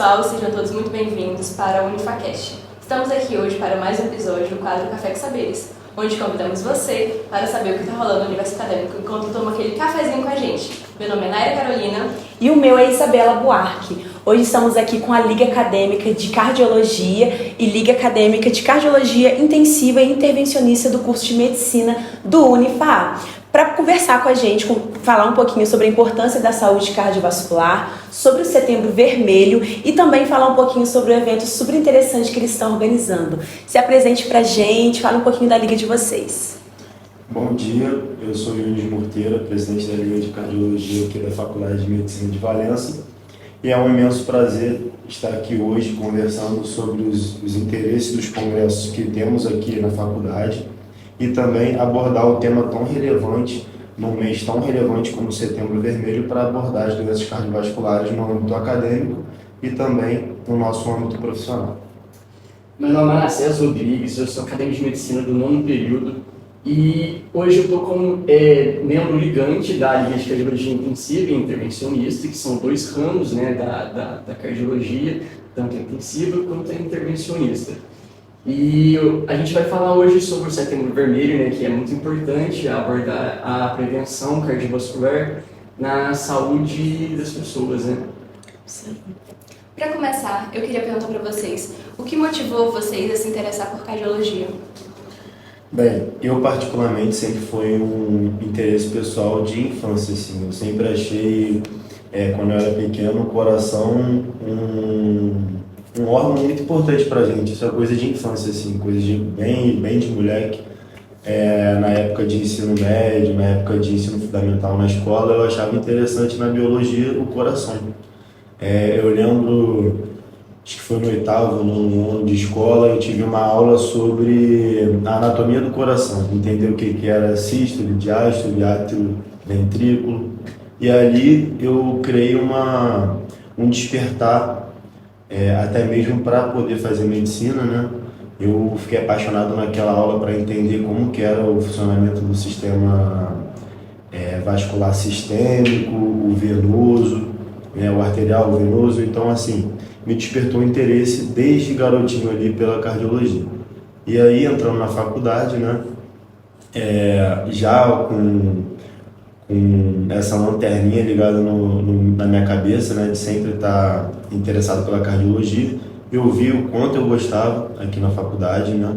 pessoal, sejam todos muito bem-vindos para o UnifaCast. Estamos aqui hoje para mais um episódio do quadro Café com Saberes, onde convidamos você para saber o que está rolando no universo acadêmico enquanto toma aquele cafezinho com a gente. Meu nome é Naira Carolina. E o meu é Isabela Buarque. Hoje estamos aqui com a Liga Acadêmica de Cardiologia e Liga Acadêmica de Cardiologia Intensiva e Intervencionista do curso de Medicina do Unifa, para conversar com a gente, falar um pouquinho sobre a importância da saúde cardiovascular, sobre o Setembro Vermelho e também falar um pouquinho sobre o evento super interessante que eles estão organizando. Se apresente pra gente, fala um pouquinho da Liga de vocês. Bom dia, eu sou Yunis Morteira, presidente da Liga de Cardiologia aqui da Faculdade de Medicina de Valença, e é um imenso prazer estar aqui hoje conversando sobre os interesses dos congressos que temos aqui na faculdade e também abordar o tema tão relevante, num mês tão relevante como o Setembro Vermelho, para abordar as doenças cardiovasculares no âmbito acadêmico e também no nosso âmbito profissional. Meu nome é Anacésio Rodrigues, eu sou acadêmico de medicina do 9º período e hoje eu estou como membro ligante da Liga de Cardiologia Intensiva e Intervencionista, que são dois ramos, né, da cardiologia, tanto a intensiva quanto a intervencionista. E a gente vai falar hoje sobre o Setembro Vermelho, né, que é muito importante abordar a prevenção cardiovascular na saúde das pessoas, né? Sim. Para começar, eu queria perguntar para vocês, o que motivou vocês a se interessar por cardiologia? Bem, eu particularmente sempre foi um interesse pessoal de infância, assim. Eu sempre achei, quando eu era pequeno, o coração um órgão muito importante pra gente. Isso é coisa de infância, assim, coisa de bem de moleque. Na época de ensino médio, na época de ensino fundamental na escola, eu achava interessante na biologia o coração. Eu lembro, acho que foi no 8º, no ano de escola, eu tive uma aula sobre a anatomia do coração, entender o que era sístole, diástole, átrio, ventrículo. E ali eu criei um despertar, até mesmo para poder fazer medicina, né? Eu fiquei apaixonado naquela aula para entender como que era o funcionamento do sistema vascular sistêmico, o venoso, o arterial, o venoso. Então, assim, me despertou interesse desde garotinho ali pela cardiologia. E aí, entrando na faculdade, né, já com essa lanterninha ligada na minha cabeça, né, de sempre estar interessado pela cardiologia, eu vi o quanto eu gostava aqui na faculdade, né,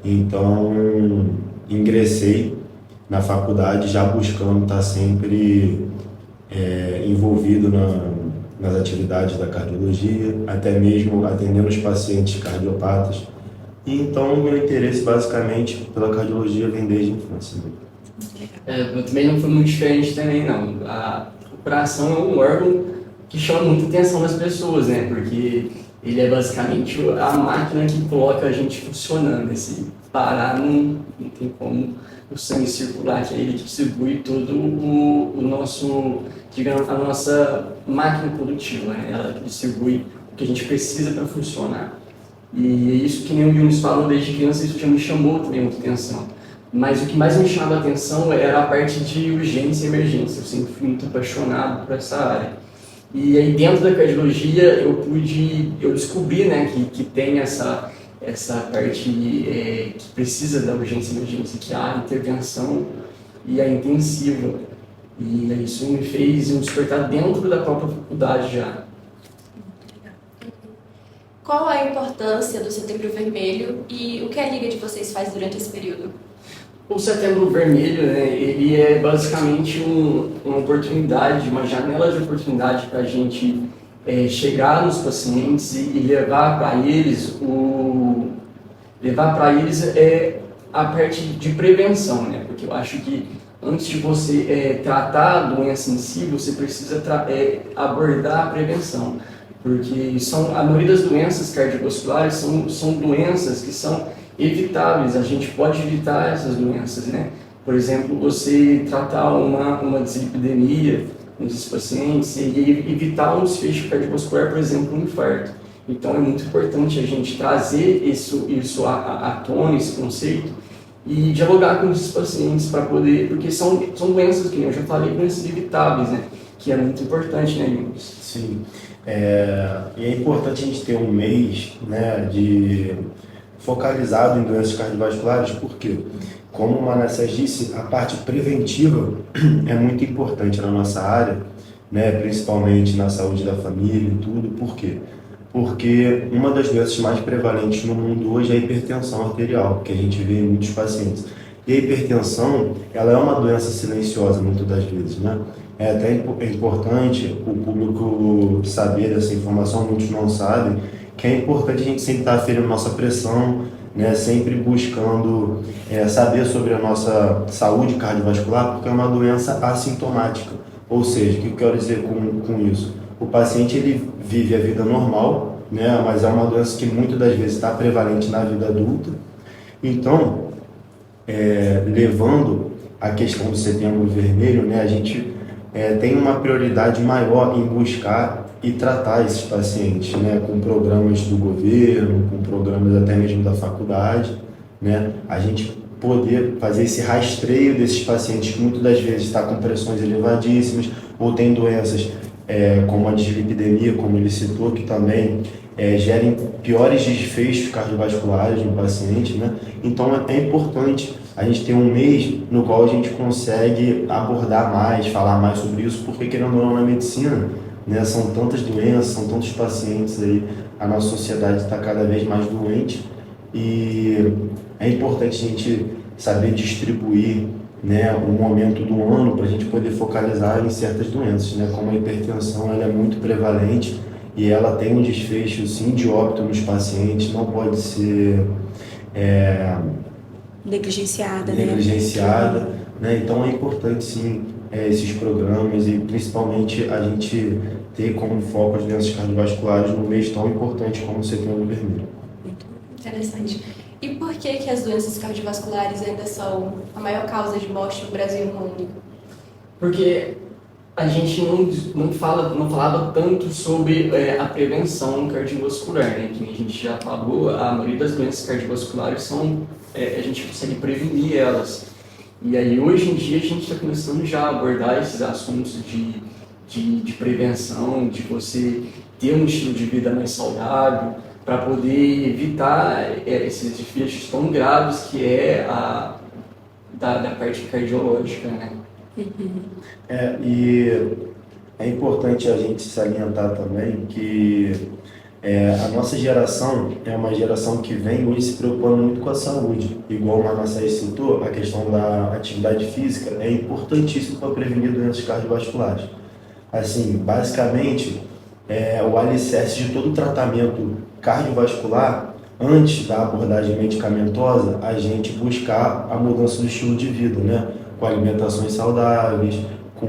então ingressei na faculdade já buscando estar sempre envolvido nas atividades da cardiologia, até mesmo atendendo os pacientes cardiopatas. E então o meu interesse basicamente pela cardiologia vem desde a infância. Eu também não fui muito diferente também, não. O coração é um órgão que chama muita atenção das pessoas, né? Porque ele é basicamente a máquina que coloca a gente funcionando. Se parar, não tem como o sangue circular, que é ele que distribui todo o nosso, digamos, a nossa máquina produtiva, né? Ela que distribui o que a gente precisa para funcionar. E é isso que nem o Yunis falou desde criança, isso já me chamou também muita atenção. Mas o que mais me chamava a atenção era a parte de urgência e emergência. Eu sempre fui muito apaixonado por essa área. E aí dentro da cardiologia eu descobri, né, que tem essa parte que precisa da urgência e emergência, que é a intervenção e a intensiva. E isso me fez me despertar dentro da própria faculdade já. Qual a importância do Setembro Vermelho e o que a Liga de vocês faz durante esse período? O Setembro Vermelho, né, ele é basicamente uma oportunidade, uma janela de oportunidade para a gente chegar nos pacientes e levar para eles a parte de prevenção, né? Porque eu acho que antes de você tratar a doença em si, você precisa abordar a prevenção, porque a maioria das doenças cardiovasculares são doenças que são evitáveis, a gente pode evitar essas doenças, né? Por exemplo, você tratar uma dislipidemia nesses pacientes e evitar um desfecho cardiovascular, por exemplo, um infarto. Então é muito importante a gente trazer isso à tona, esse conceito, e dialogar com esses pacientes para poder, porque são doenças que eu já falei, doenças evitáveis, né? Que é muito importante, né, Yunis? Sim. E é importante a gente ter um mês, né, focalizado em doenças cardiovasculares, porque, como o Manassés disse, a parte preventiva é muito importante na nossa área, né, principalmente na saúde da família e tudo. Por quê? Porque uma das doenças mais prevalentes no mundo hoje é a hipertensão arterial, que a gente vê em muitos pacientes. E a hipertensão, ela é uma doença silenciosa muitas das vezes, né? É até importante o público saber dessa informação, muitos não sabem, que é importante a gente sempre estar aferindo nossa pressão, né? Sempre buscando saber sobre a nossa saúde cardiovascular, porque é uma doença assintomática. Ou seja, o que eu quero dizer com isso? O paciente ele vive a vida normal, né? Mas é uma doença que muitas das vezes está prevalente na vida adulta. Então, levando a questão do Setembro Vermelho, né? A gente tem uma prioridade maior em buscar e tratar esses pacientes, né? Com programas do governo, com programas até mesmo da faculdade, né? A gente poder fazer esse rastreio desses pacientes que muitas das vezes está com pressões elevadíssimas ou tem doenças como a dislipidemia, como ele citou, que também gerem piores desfechos cardiovasculares no paciente, né? Então é importante a gente ter um mês no qual a gente consegue abordar mais, falar mais sobre isso, porque querendo ou não na medicina, né, são tantas doenças, são tantos pacientes aí, a nossa sociedade está cada vez mais doente e é importante a gente saber distribuir, né, um momento do ano para a gente poder focalizar em certas doenças, né, como a hipertensão, ela é muito prevalente e ela tem um desfecho sim de óbito nos pacientes, não pode ser negligenciada, né? Então é importante sim esses programas e principalmente a gente ter como foco as doenças cardiovasculares num mês tão importante como o Setembro Vermelho. Interessante. E por que as doenças cardiovasculares ainda são a maior causa de morte no Brasil e no mundo? Porque a gente não falava tanto sobre a prevenção cardiovascular, né? Que a gente já falou, a maioria das doenças cardiovasculares a gente consegue prevenir elas. E aí hoje em dia a gente está começando já a abordar esses assuntos de prevenção, de você ter um estilo de vida mais saudável, para poder evitar esses desfechos tão graves que da parte cardiológica, né? E é importante a gente salientar também que a nossa geração é uma geração que vem hoje se preocupando muito com a saúde. Igual o Manassés citou, a questão da atividade física é importantíssimo para prevenir doenças cardiovasculares. Assim, basicamente, o alicerce de todo o tratamento cardiovascular, antes da abordagem medicamentosa, a gente buscar a mudança do estilo de vida, né? Com alimentações saudáveis, com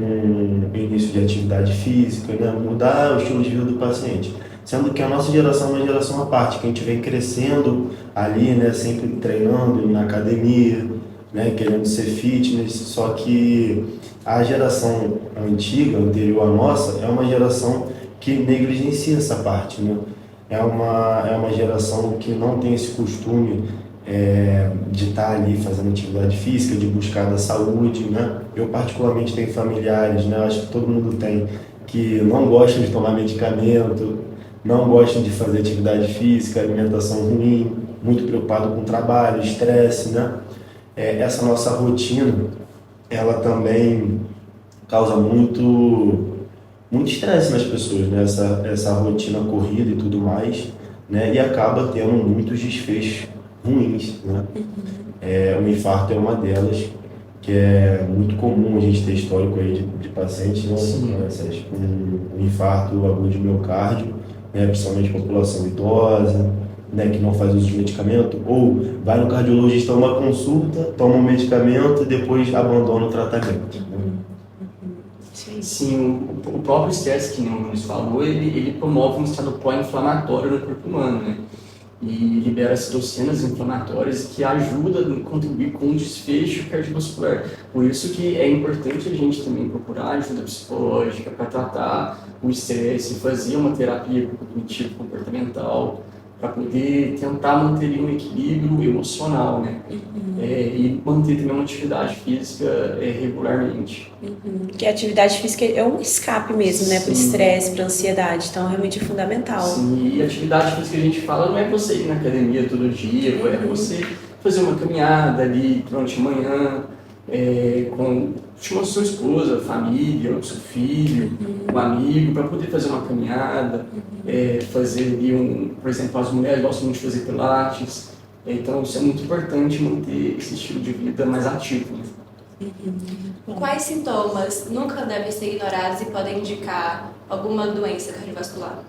início de atividade física, né? Mudar o estilo de vida do paciente. Sendo que a nossa geração é uma geração à parte, que a gente vem crescendo ali, né? Sempre treinando na academia, né? Querendo ser fitness, só que a geração antiga, anterior à nossa, é uma geração que negligencia essa parte, né? É uma geração que não tem esse costume de estar ali fazendo atividade física, de buscar da saúde, né? Eu particularmente tenho familiares, né? Acho que todo mundo tem, que não gostam de tomar medicamento, não gostam de fazer atividade física, alimentação ruim, muito preocupado com o trabalho, estresse, né? Essa nossa rotina, ela também causa muito estresse nas pessoas, né? Essa rotina corrida e tudo mais, né? E acaba tendo muitos desfechos ruins, né? O infarto é uma delas, que é muito comum a gente ter histórico aí de pacientes, né? Um infarto agudo de miocárdio, né? Principalmente população idosa, né? Que não faz uso de medicamento, ou vai no cardiologista uma consulta, toma um medicamento e depois abandona o tratamento, né? Sim, o próprio estresse, que o Nunes falou, ele promove um estado pró-inflamatório no corpo humano, né? E libera citocinas inflamatórias que ajudam a contribuir com o desfecho cardiovascular. Por isso que é importante a gente também procurar ajuda psicológica para tratar o estresse, fazer uma terapia cognitivo-comportamental, para poder tentar manter um equilíbrio emocional, né? E manter também uma atividade física regularmente. Que a atividade física é um escape mesmo, né? Para o Sim. estresse, para a ansiedade, então realmente é fundamental. Sim, e atividade física que a gente fala não é você ir na academia todo dia, é você fazer uma caminhada ali durante a manhã, chama sua esposa, família, o seu filho, um amigo, para poder fazer uma caminhada, fazer ali por exemplo, as mulheres gostam muito de fazer pilates, então isso é muito importante manter esse estilo de vida mais ativo. Né? Quais sintomas nunca devem ser ignorados e podem indicar alguma doença cardiovascular?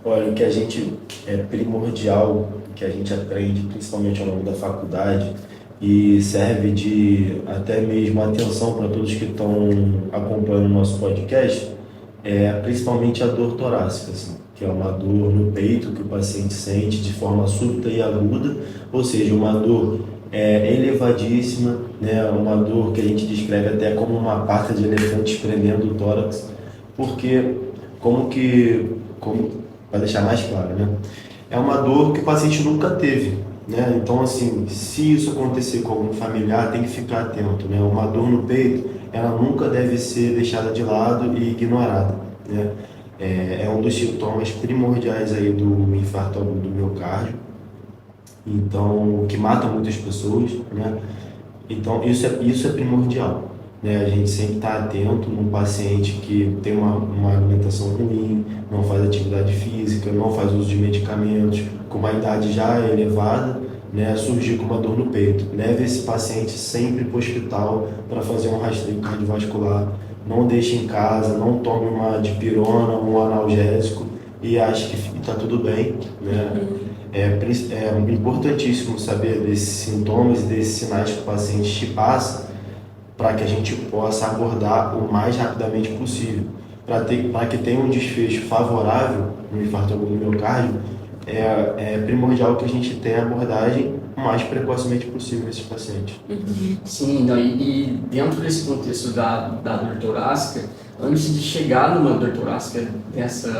Olha, o que a gente é primordial, que a gente aprende principalmente ao longo da faculdade e serve de até mesmo atenção para todos que estão acompanhando o nosso podcast, é principalmente a dor torácica, assim, que é uma dor no peito que o paciente sente de forma súbita e aguda, ou seja, uma dor elevadíssima, né, uma dor que a gente descreve até como uma pata de elefante espremendo o tórax, porque para deixar mais claro, né, é uma dor que o paciente nunca teve, né, então assim, se isso acontecer com algum familiar, tem que ficar atento, né, uma dor no peito, ela nunca deve ser deixada de lado e ignorada, né, é um dos sintomas primordiais aí do infarto agudo do miocárdio, então, que mata muitas pessoas, né? Então, isso é primordial, né? A gente sempre está atento num paciente que tem uma alimentação ruim, não faz atividade física, não faz uso de medicamentos, com uma idade já elevada, né? Surgir com uma dor no peito. Leve esse paciente sempre para o hospital para fazer um rastreio cardiovascular. Não deixe em casa, não tome uma dipirona, um analgésico e ache que está tudo bem, né? É importantíssimo saber desses sintomas e desses sinais que o paciente te passa para que a gente possa abordar o mais rapidamente possível. Para que tenha um desfecho favorável no infarto agudo do miocárdio, é primordial que a gente tenha a abordagem o mais precocemente possível nesse paciente. Sim, e dentro desse contexto da dor torácica, antes de chegar numa dor torácica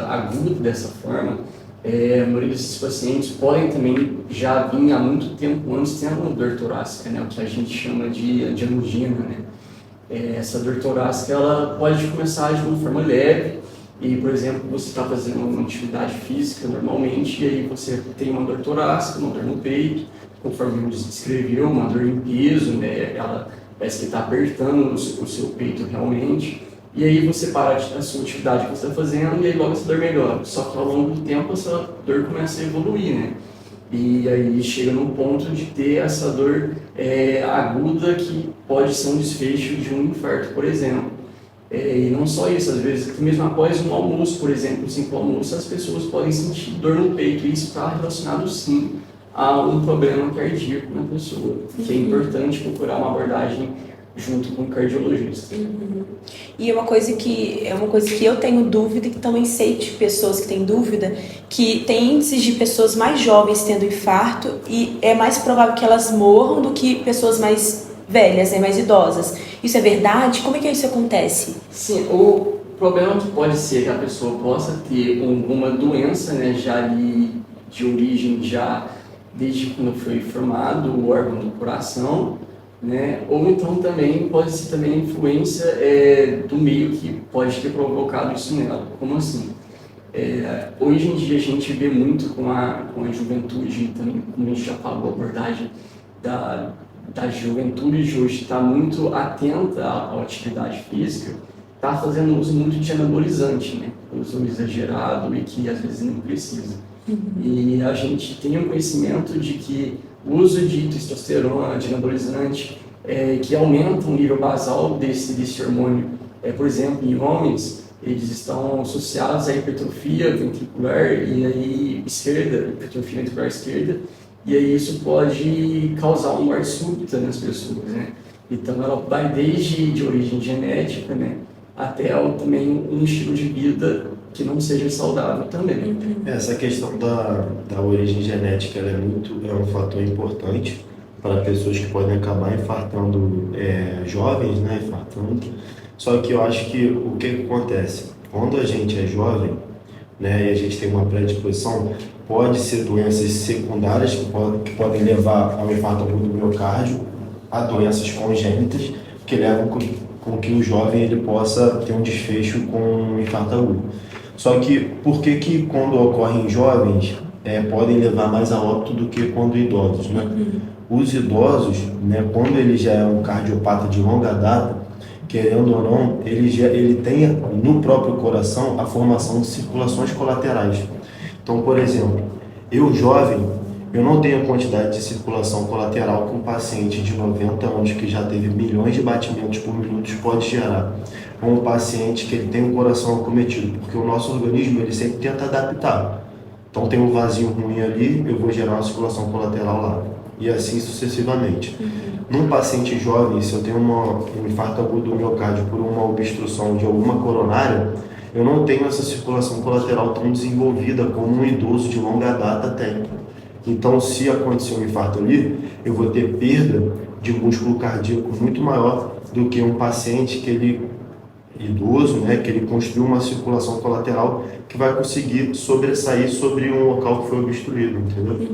aguda, dessa forma, a maioria desses pacientes podem também já vir há muito tempo antes tendo uma dor torácica, né, o que a gente chama de angina, né. Essa dor torácica ela pode começar de uma forma leve e, por exemplo, você está fazendo uma atividade física normalmente e aí você tem uma dor torácica, uma dor no peito, conforme você descreveu, uma dor em peso, né, ela parece que está apertando o seu peito realmente. E aí você para a sua atividade que você está fazendo e aí logo essa dor melhora. Só que ao longo do tempo essa dor começa a evoluir, né? E aí chega num ponto de ter essa dor aguda que pode ser um desfecho de um infarto, por exemplo. E não só isso, às vezes, mesmo após um almoço, por exemplo, um simples almoço, as pessoas podem sentir dor no peito. E isso está relacionado, sim, a um problema cardíaco na pessoa. Que é importante procurar uma abordagem junto com o cardiologista. E é uma coisa que eu tenho dúvida e que também sei de pessoas que têm dúvida, que tem índices de pessoas mais jovens tendo infarto e é mais provável que elas morram do que pessoas mais velhas, mais idosas. Isso é verdade? Como é que isso acontece? Sim, o problema que pode ser que a pessoa possa ter alguma doença, né, já ali de origem já desde quando foi formado o órgão do coração, né? Ou então também pode ser também a influência do meio que pode ter provocado isso nela. Como assim? Hoje em dia a gente vê muito com a juventude, também, como a gente já falou, a abordagem da juventude de hoje está muito atenta à atividade física, está fazendo uso muito de anabolizante, né? Uso exagerado e que às vezes não precisa. E a gente tem um conhecimento de que o uso de testosterona, de anabolizante, que aumenta o nível basal desse hormônio, por exemplo, em homens, eles estão associados à hipertrofia ventricular e aí hipertrofia ventricular esquerda, e aí isso pode causar uma morte súbita nas pessoas, né? Então ela vai desde de origem genética, né, até também um estilo de vida que não seja saudável também. Essa questão da origem genética ela é um fator importante para pessoas que podem acabar infartando jovens, né, infartando. Só que eu acho que o que acontece? Quando a gente é jovem, né, e a gente tem uma predisposição, pode ser doenças secundárias que podem levar ao infarto agudo do miocárdio, a doenças congênitas que levam com que o jovem ele possa ter um desfecho com um infarto agudo. Só que por que quando ocorre em jovens podem levar mais a óbito do que quando idosos, né? Os idosos, né, quando ele já é um cardiopata de longa data, querendo ou não, ele tem no próprio coração a formação de circulações colaterais. Então, por exemplo, eu jovem, eu não tenho a quantidade de circulação colateral que um paciente de 90 anos que já teve milhões de batimentos por minuto pode gerar, com um paciente que ele tem um coração acometido, porque o nosso organismo ele sempre tenta adaptar. Então tem um vazio ruim ali, eu vou gerar uma circulação colateral lá, e assim sucessivamente. Num paciente jovem, se eu tenho um infarto agudo do miocárdio por uma obstrução de alguma coronária, eu não tenho essa circulação colateral tão desenvolvida como um idoso de longa data tem. Então, se acontecer um infarto ali, eu vou ter perda de músculo cardíaco muito maior do que um paciente que ele idoso, né, que ele construiu uma circulação colateral que vai conseguir sobressair sobre um local que foi obstruído, entendeu?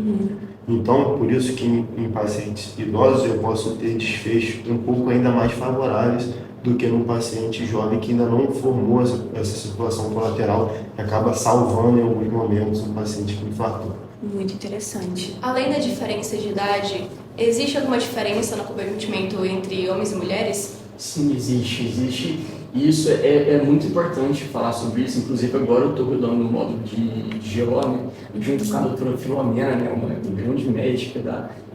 Então, por isso que em pacientes idosos eu posso ter desfechos um pouco ainda mais favoráveis do que num paciente jovem que ainda não formou essa circulação colateral, que acaba salvando em alguns momentos um paciente que infartou. Muito interessante. Além da diferença de idade, existe alguma diferença no cometimento entre homens e mulheres? Sim, existe. E isso é muito importante falar sobre isso. Inclusive, agora eu estou dando um módulo de GO, né, junto com a doutora Filomena, né, uma grande médica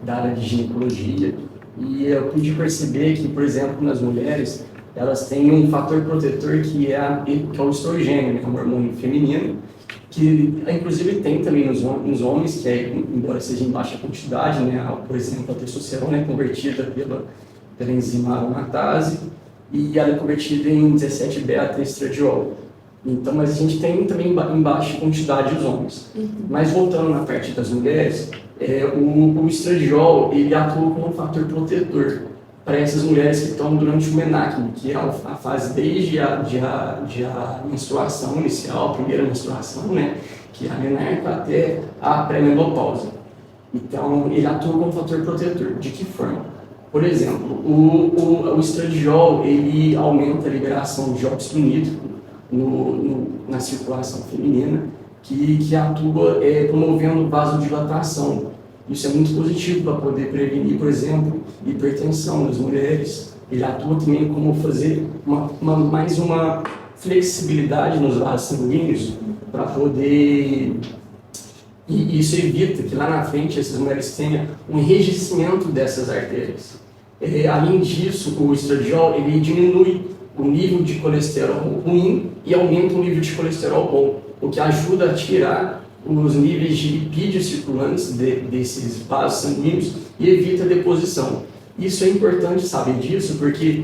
da área de ginecologia. E eu pude perceber que, por exemplo, nas mulheres, elas têm um fator protetor que é o estrogênio, né, um hormônio feminino, que inclusive tem também nos homens, que embora seja em baixa quantidade, né, por exemplo, a testosterona é convertida pela enzima aromatase e ela é convertida em 17-beta-estradiol. Então, mas a gente tem também em baixa quantidade os homens. Mas voltando na parte das mulheres, o estradiol ele atua como um fator protetor para essas mulheres que estão durante o menarque, que é a fase desde a menstruação inicial, a primeira menstruação, né, que é a menarca, até a pré-menopausa. Então, ele atua como fator protetor. De que forma? Por exemplo, o estradiol ele aumenta a liberação de óxido nítrico na circulação feminina, que atua promovendo vasodilatação. Isso é muito positivo para poder prevenir, por exemplo, hipertensão nas mulheres. Ele atua também como fazer mais uma flexibilidade nos vasos sanguíneos para poder... E isso evita que lá na frente essas mulheres tenham um enrijecimento dessas artérias. Além disso, o estradiol ele diminui o nível de colesterol ruim e aumenta o nível de colesterol bom, o que ajuda a tirar os níveis de lipídios circulantes desses vasos sanguíneos e evita a deposição. Isso é importante saber disso porque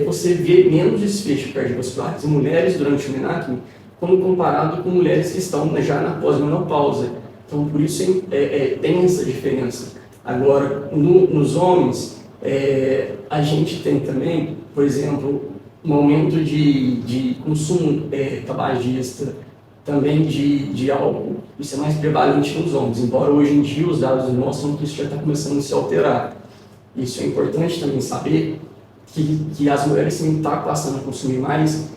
você vê menos desfecho cardiovasculares em mulheres durante o menarque quando comparado com mulheres que estão já na pós-menopausa. Então, por isso tem essa diferença. Agora, nos homens, a gente tem também, por exemplo, um aumento de consumo tabagista, também de álcool. Isso é mais prevalente nos homens, embora hoje em dia os dados mostram que isso já está começando a se alterar. Isso é importante também saber que as mulheres também estão passando a consumir mais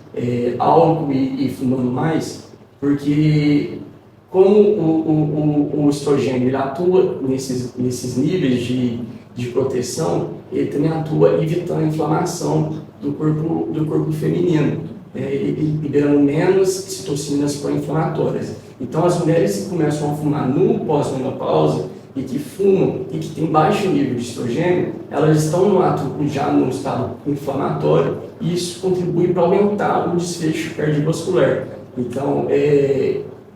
álcool e fumando mais, porque como o estrogênio ele atua nesses níveis de proteção, ele também atua evitando a inflamação do corpo feminino, liberando menos citocinas pró-inflamatórias. Então, as mulheres que começam a fumar no pós-menopausa e que fumam e que têm baixo nível de estrogênio, elas estão já no estado inflamatório e isso contribui para aumentar o desfecho cardiovascular. Então,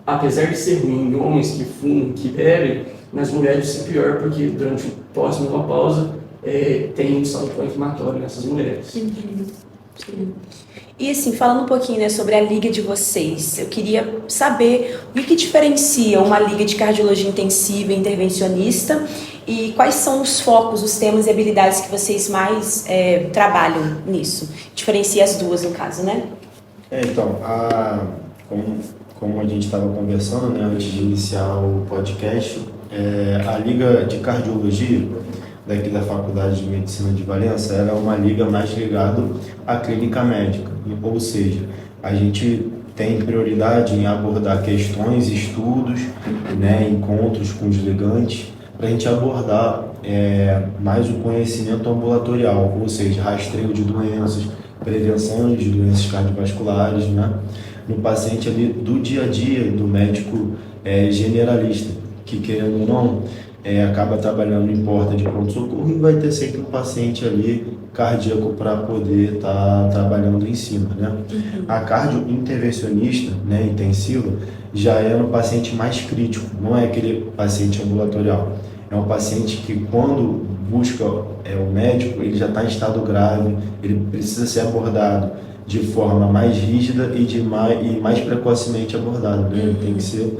apesar de ser ruim em homens que fumam, que bebem, nas mulheres isso é pior porque durante o pós-menopausa tem um estado pró-inflamatório nessas mulheres. Sim. E assim, falando um pouquinho, né, sobre a liga de vocês, eu queria saber o que diferencia uma liga de cardiologia intensiva e intervencionista e quais são os focos, os temas e habilidades que vocês mais trabalham nisso. Diferencia as duas, no caso, né? Então, como como a gente estava conversando, né, antes de iniciar o podcast, a Liga de Cardiologia daqui da Faculdade de Medicina de Valença, ela é uma liga mais ligada à clínica médica, ou seja, a gente tem prioridade em abordar questões, estudos, né, encontros com os ligantes, para a gente abordar mais o conhecimento ambulatorial, ou seja, rastreio de doenças, prevenção de doenças cardiovasculares, né, no paciente ali do dia a dia, do médico generalista, que querendo ou não, acaba trabalhando em porta de pronto-socorro e vai ter sempre um paciente ali cardíaco para poder estar trabalhando em cima, né? A cardio-intervencionista, né, intensiva, já é no paciente mais crítico, não é aquele paciente ambulatorial. É um paciente que quando busca o médico, ele já está em estado grave, ele precisa ser abordado de forma mais rígida e mais precocemente abordado, né? Ele tem que ser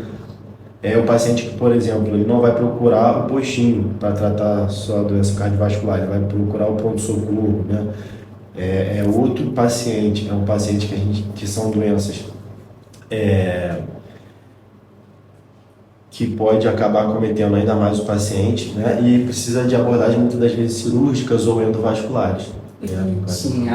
o paciente que, por exemplo, ele não vai procurar o postinho para tratar sua doença cardiovascular, ele vai procurar o pronto-socorro, né? É outro paciente, é um paciente que são doenças que pode acabar cometendo ainda mais o paciente, né? E precisa de abordagem muitas das vezes cirúrgicas ou endovasculares. Sim,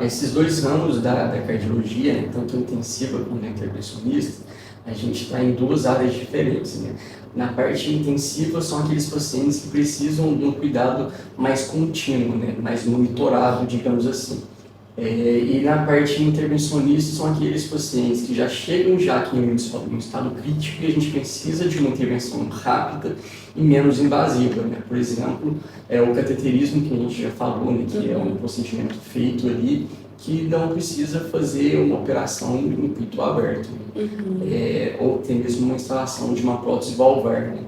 esses dois ramos da cardiologia, né, tanto intensiva quanto intervencionista, a gente está em duas áreas diferentes, né? Na parte intensiva são aqueles pacientes que precisam de um cuidado mais contínuo, né? Mais monitorado, digamos assim. E na parte intervencionista são aqueles pacientes que já chegam aqui em um estado crítico e a gente precisa de uma intervenção rápida e menos invasiva, né? Por exemplo, o cateterismo que a gente já falou, né? Que é um procedimento feito ali que não precisa fazer uma operação em peito aberto, né? Ou até mesmo uma instalação de uma prótese valvar, né?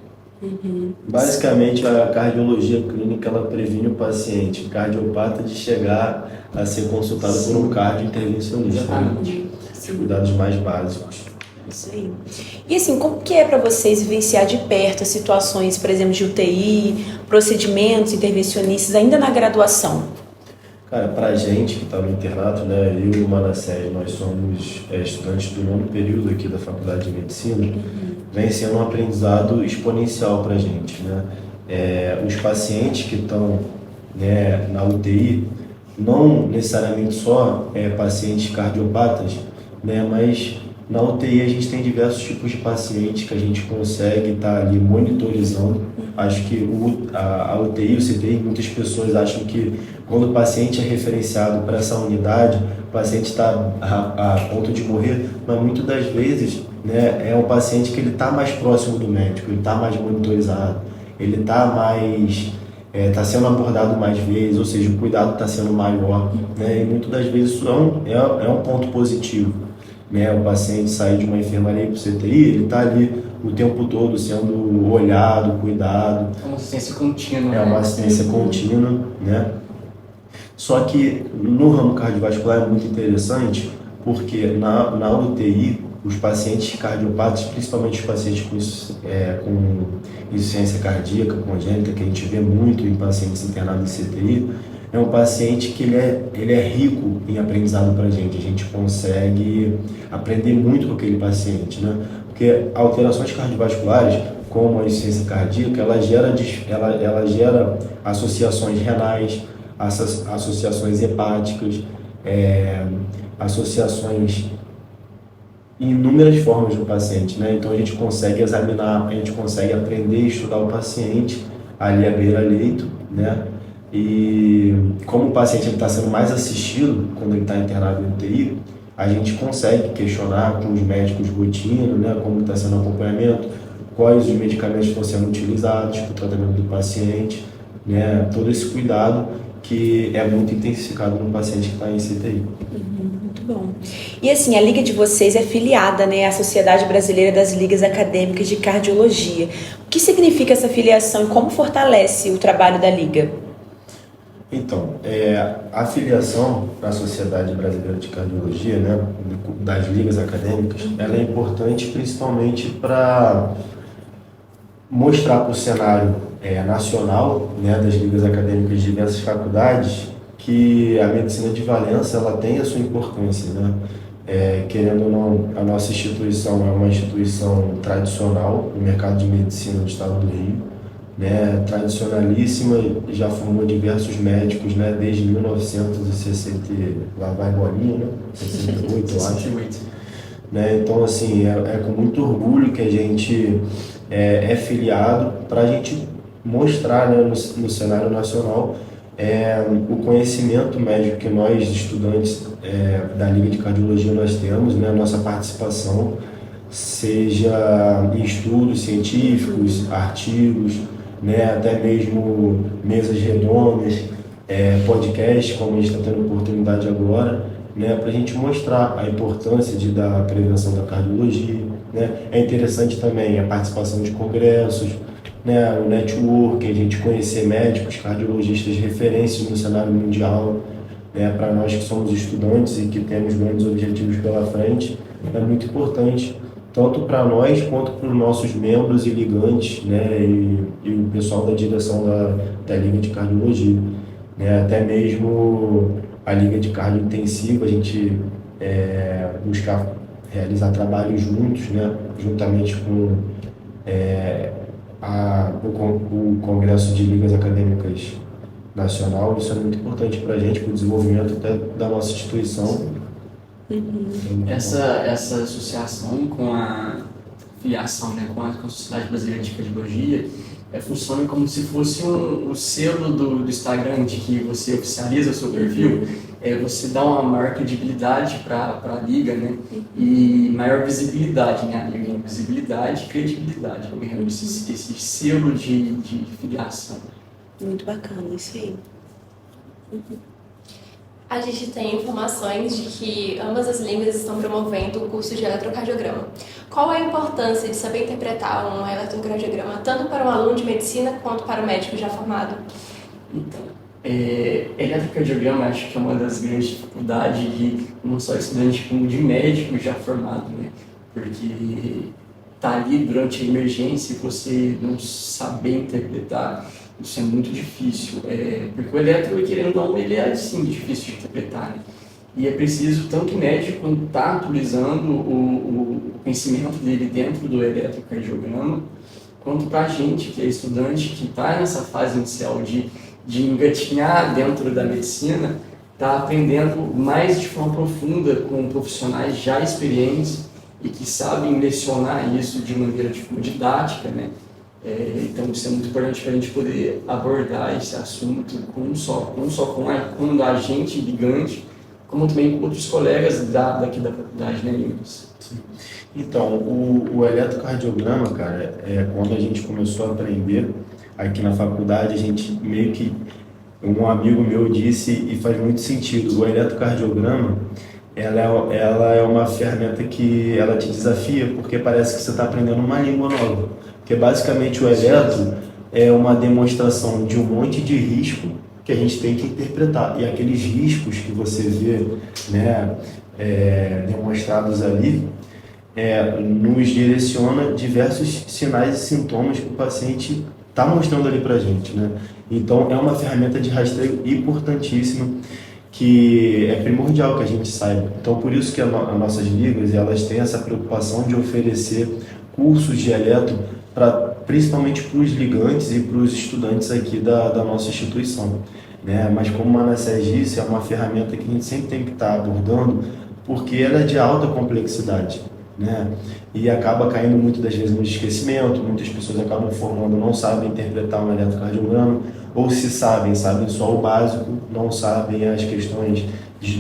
Basicamente, a cardiologia clínica ela previne o paciente cardiopata de chegar a ser consultado por um cardio-intervencionista. Exatamente. Os cuidados mais básicos. Isso aí. E assim, como que é para vocês vivenciar de perto as situações, por exemplo, de UTI, procedimentos intervencionistas ainda na graduação? Cara, pra gente que está no internato, né, eu e o Manassés, nós somos estudantes do 9º período aqui da Faculdade de Medicina, vem sendo um aprendizado exponencial pra gente, né? Os pacientes que estão, né, na UTI, não necessariamente só pacientes cardiopatas, né, mas na UTI a gente tem diversos tipos de pacientes que a gente consegue estar ali monitorizando. Acho que a UTI, o CTI, muitas pessoas acham que quando o paciente é referenciado para essa unidade, o paciente está a ponto de morrer, mas muitas das vezes, né, é um paciente que ele está mais próximo do médico, ele está mais monitorizado, ele está mais está sendo abordado mais vezes, ou seja, o cuidado está sendo maior, né, e muitas das vezes isso é um ponto positivo, né, o paciente sair de uma enfermaria para o CTI, ele está ali o tempo todo sendo olhado, cuidado. É uma assistência contínua. É uma assistência contínua, né? Só que no ramo cardiovascular é muito interessante porque na UTI, os pacientes cardiopatas, principalmente os pacientes com insuficiência cardíaca congênita, que a gente vê muito em pacientes internados em CTI, é um paciente que ele é rico em aprendizado para a gente consegue aprender muito com aquele paciente, né? Porque alterações cardiovasculares, como a insuficiência cardíaca, ela gera associações renais, associações hepáticas, associações em inúmeras formas do paciente, né? Então a gente consegue examinar, a gente consegue aprender e estudar o paciente ali à beira-leito, né? E como o paciente está sendo mais assistido quando ele está internado em UTI, a gente consegue questionar com os médicos de rotina, né, como está sendo o acompanhamento, quais os medicamentos estão sendo utilizados para o tratamento do paciente, né, todo esse cuidado que é muito intensificado no paciente que está em CTI. Muito bom. E assim, a liga de vocês é filiada, né, à Sociedade Brasileira das Ligas Acadêmicas de Cardiologia. O que significa essa filiação e como fortalece o trabalho da liga? Então, a filiação à Sociedade Brasileira de Cardiologia, né, das ligas acadêmicas, ela é importante principalmente para mostrar para o cenário nacional, né, das ligas acadêmicas de diversas faculdades, que a medicina de Valença ela tem a sua importância, né? Querendo ou não, a nossa instituição é uma instituição tradicional no mercado de medicina do estado do Rio, né, tradicionalíssima, já formou diversos médicos, né, desde 1960, lá vai bolinha, né, 68, eu acho. 68. Né, então, assim, é com muito orgulho que a gente é filiado para a gente mostrar, né, no cenário nacional o conhecimento médico que nós, estudantes da Liga de Cardiologia, nós temos, né, a nossa participação, seja em estudos científicos, artigos, né, até mesmo mesas redondas, podcast, como a gente está tendo oportunidade agora, né, para a gente mostrar a importância da prevenção da cardiologia. Né. É interessante também a participação de congressos, né, o network, a gente conhecer médicos, cardiologistas, referências no cenário mundial, né, para nós que somos estudantes e que temos grandes objetivos pela frente, é muito importante, tanto para nós quanto para os nossos membros e ligantes, né, e o pessoal da direção da Liga de Cardiologia. Né, até mesmo a Liga de Cardio Intensiva, a gente buscar realizar trabalhos juntos, né, juntamente com o Congresso de Ligas Acadêmicas Nacional. Isso é muito importante para a gente, para o desenvolvimento até da nossa instituição. Essa associação com a filiação, né, com a Sociedade Brasileira de Cardiologia funciona como se fosse o selo do Instagram, de que você oficializa o seu perfil, você dá uma maior credibilidade para a liga, né, e maior visibilidade, né, a liga, visibilidade e credibilidade, esse selo de filiação. Muito bacana isso aí. A gente tem informações de que ambas as línguas estão promovendo o curso de eletrocardiograma. Qual a importância de saber interpretar um eletrocardiograma tanto para um aluno de medicina quanto para o médico já formado? Então, eletrocardiograma acho que é uma das grandes dificuldades de não só estudante como de médico já formado, né? Porque tá ali durante a emergência e você não saber interpretar, isso é muito difícil, porque o eletro, querendo ou não, ele é sim difícil de interpretar, né? E é preciso tanto o médico estar atualizando o conhecimento dele dentro do eletrocardiograma, quanto para a gente que é estudante, que está nessa fase inicial de engatinhar dentro da medicina, está aprendendo mais de forma profunda com profissionais já experientes e que sabem lecionar isso de maneira didática, né? Então isso é muito importante para a gente poder abordar esse assunto não só com a gente ligante, como também com outros colegas daqui da faculdade, né, Lucas? Então, o eletrocardiograma, cara, quando a gente começou a aprender aqui na faculdade, a gente meio que, um amigo meu disse, e faz muito sentido, o eletrocardiograma, ela é uma ferramenta que ela te desafia, porque parece que você está aprendendo uma língua nova. Porque basicamente o eletro é uma demonstração de um monte de risco que a gente tem que interpretar. E aqueles riscos que você vê, né, demonstrados ali, nos direciona diversos sinais e sintomas que o paciente está mostrando ali para a gente, né? Então é uma ferramenta de rastreio importantíssima, que é primordial que a gente saiba. Então por isso que as nossas ligas, elas têm essa preocupação de oferecer cursos de eletro principalmente para os ligantes e para os estudantes aqui da nossa instituição, né? Mas como o Manassés disse, é uma ferramenta que a gente sempre tem que estar abordando, porque ela é de alta complexidade, né? E acaba caindo muito das vezes no esquecimento. Muitas pessoas acabam formando, não sabem interpretar um eletrocardiograma, ou se sabem só o básico, não sabem as questões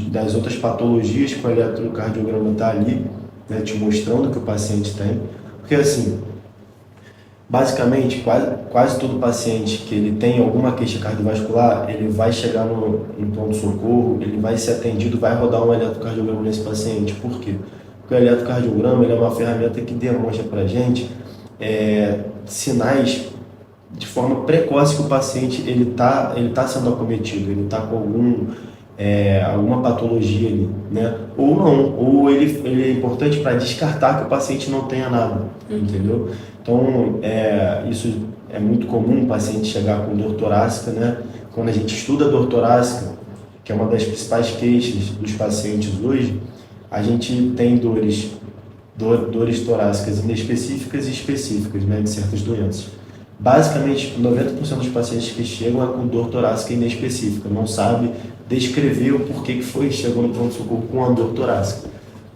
das outras patologias que o eletrocardiograma está ali, né, te mostrando que o paciente tem. Porque assim, basicamente, quase todo paciente que ele tem alguma queixa cardiovascular, ele vai chegar no pronto-socorro, ele vai ser atendido, vai rodar um eletrocardiograma nesse paciente. Por quê? Porque o eletrocardiograma ele é uma ferramenta que demonstra para a gente sinais de forma precoce que o paciente ele tá sendo acometido, ele está com alguma patologia ali, né? Ou não, ou ele é importante para descartar que o paciente não tenha nada, entendeu? Então, isso é muito comum o paciente chegar com dor torácica, né? Quando a gente estuda a dor torácica, que é uma das principais queixas dos pacientes hoje, a gente tem dores torácicas inespecíficas e específicas, né, de certas doenças. Basicamente, 90% dos pacientes que chegam é com dor torácica inespecífica, não sabe descrever o porquê que chegou no pronto-socorro com a dor torácica,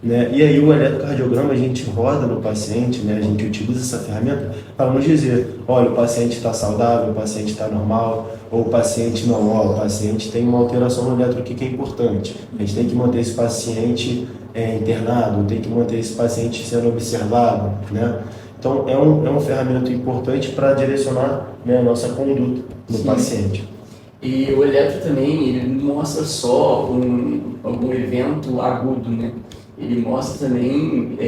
né? E aí o eletrocardiograma a gente roda no paciente, né? A gente utiliza essa ferramenta para nos dizer, olha, o paciente está saudável, o paciente está normal, ou o paciente não, ó, o paciente tem uma alteração no eletro aqui que é importante, a gente tem que manter esse paciente internado, tem que manter esse paciente sendo observado, né? Então, é uma ferramenta importante para direcionar, né, a nossa conduta no paciente. E o eletro também, ele não mostra só algum evento agudo, né? Ele mostra também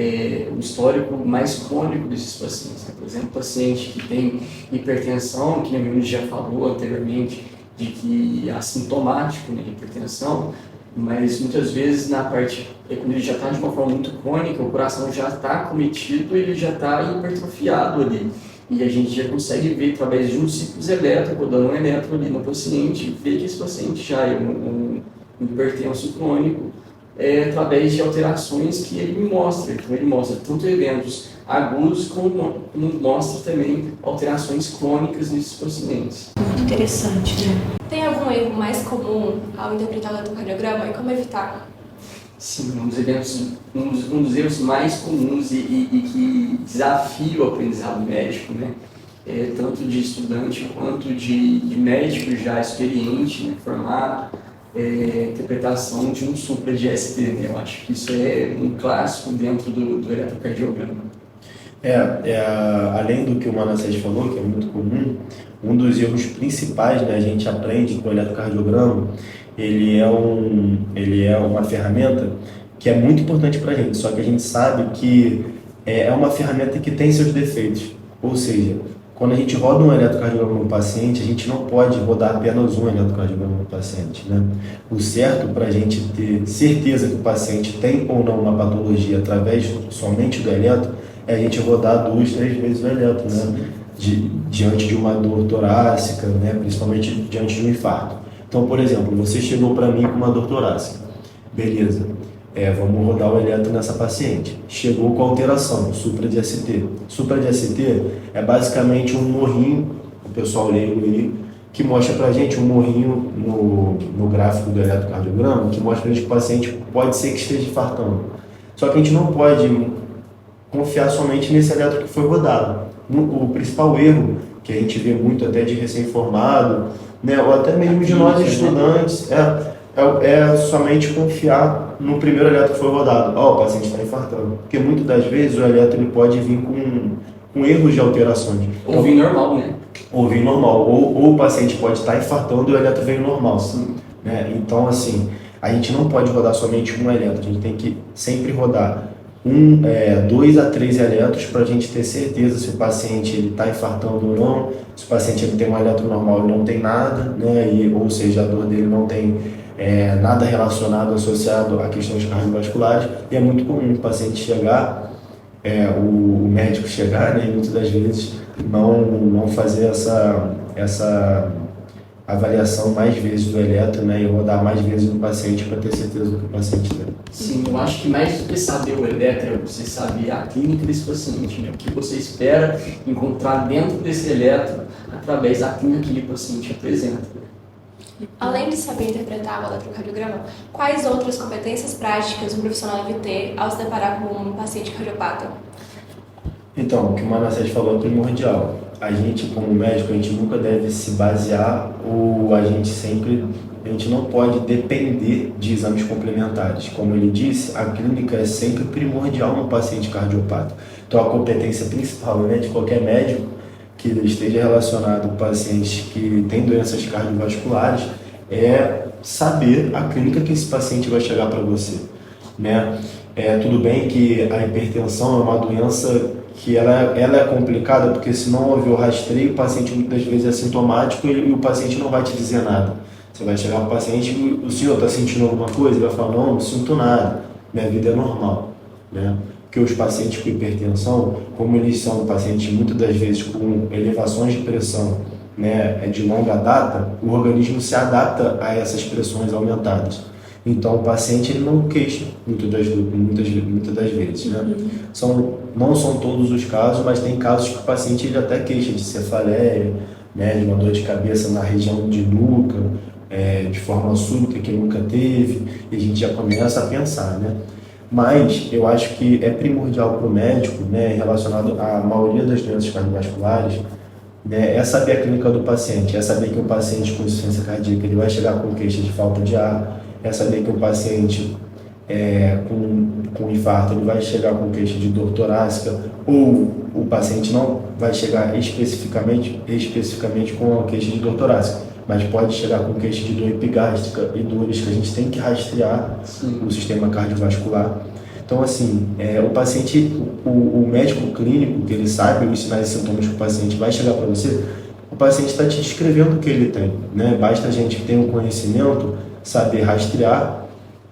o histórico mais crônico desses pacientes, né? Por exemplo, paciente que tem hipertensão, que a gente já falou anteriormente, de que é assintomático, né, de hipertensão, mas muitas vezes quando ele já está de uma forma muito crônica, o coração já está acometido, ele já está hipertrofiado ali. E a gente já consegue ver através de um ciclo elétrico, dando um eletro ali no paciente, ver que esse paciente já é um hipertenso crônico, através de alterações que ele mostra. Então ele mostra tanto eventos agudos como mostra também alterações crônicas nesses pacientes. Muito interessante, né? Tem algum erro mais comum ao interpretar o eletrocardiograma e como evitar? Sim, um dos erros mais comuns e que desafia o aprendizado médico, né? Tanto de estudante quanto de médico já experiente, né, formado, interpretação de um supra de ST, né? Eu acho que isso é um clássico dentro do eletrocardiograma. Além do que o Manassés falou, que é muito comum, um dos erros principais, né, a gente aprende com o eletrocardiograma, ele é uma ferramenta que é muito importante para a gente, só que a gente sabe que é uma ferramenta que tem seus defeitos. Ou seja, quando a gente roda um eletrocardiograma no paciente, a gente não pode rodar apenas um eletrocardiograma no paciente, né? O certo para a gente ter certeza que o paciente tem ou não uma patologia através somente do eletro é a gente rodar 2, 3 vezes o eletro, né? Diante de uma dor torácica, né? Principalmente diante de um infarto. Então, por exemplo, você chegou para mim com uma dor torácica. Beleza, vamos rodar o eletro nessa paciente. Chegou com alteração, supra de ST. Supra de ST é basicamente um morrinho, o pessoal leigo aí, que mostra pra gente um morrinho no gráfico do eletrocardiograma, que mostra pra gente que o paciente pode ser que esteja infartando. Só que a gente não pode confiar somente nesse eletro que foi rodado. O principal erro que a gente vê muito até de recém-formado, né, ou até mesmo de nós estudantes, é somente confiar no primeiro eletro que foi rodado. O paciente está infartando. Porque muitas das vezes o eletro ele pode vir com erros de alterações. Ou vir normal, né? Ou vir normal. Ou o paciente pode estar infartando e o eletro veio normal. Sim. Né? Então, assim, a gente não pode rodar somente um eletro. A gente tem que sempre rodar 2 a 3 eletros para a gente ter certeza se o paciente está infartando ou não, se o paciente ele tem um eletro normal e não tem nada, né? Ou seja, a dor dele não tem nada relacionado, associado a questões cardiovasculares. E é muito comum o paciente chegar, o médico chegar, né? E muitas das vezes não fazer essa avaliação mais vezes do eletro, né, e rodar mais vezes no paciente para ter certeza do que o paciente tem. Sim, eu acho que mais do que saber o eletro é você saber a clínica desse paciente, né? O que você espera encontrar dentro desse eletro através da clínica que aquele paciente apresenta. Além de saber interpretar o eletrocardiograma, quais outras competências práticas um profissional deve ter ao se deparar com um paciente cardiopata? Então, o que o Manassés falou é primordial. A gente, como médico, a gente nunca deve se basear ou a gente não pode depender de exames complementares. Como ele disse, a clínica é sempre primordial no paciente cardiopata. Então, a competência principal, né, de qualquer médico que esteja relacionado com pacientes que têm doenças cardiovasculares é saber a clínica que esse paciente vai chegar para você, né? Tudo bem que a hipertensão é uma doença que ela é complicada, porque se não houver o rastreio, o paciente muitas vezes é sintomático e o paciente não vai te dizer nada. Você vai chegar para o paciente, o senhor está sentindo alguma coisa? Ele vai falar, não sinto nada, minha vida é normal, né? Porque os pacientes com hipertensão, como eles são pacientes muitas das vezes com elevações de pressão, né, de longa data, o organismo se adapta a essas pressões aumentadas. Então o paciente ele não queixa muitas das vezes, né? Não são todos os casos, mas tem casos que o paciente ele até queixa de cefaleia, né, de uma dor de cabeça na região de nuca, de forma súbita que nunca teve, e a gente já começa a pensar, né? Mas eu acho que é primordial para o médico, né, relacionado à maioria das doenças cardiovasculares, né, é saber a clínica do paciente, é saber que o paciente com insuficiência cardíaca ele vai chegar com queixa de falta de ar, é saber que o paciente com infarto ele vai chegar com queixa de dor torácica, ou o paciente não vai chegar especificamente com a queixa de dor torácica, mas pode chegar com queixa de dor epigástrica e dores que a gente tem que rastrear no sistema cardiovascular. Então, assim, o paciente, o médico clínico, que ele sabe os sinais e sintomas que o paciente vai chegar para você, o paciente está te descrevendo o que ele tem, né? Basta a gente ter um conhecimento, saber rastrear,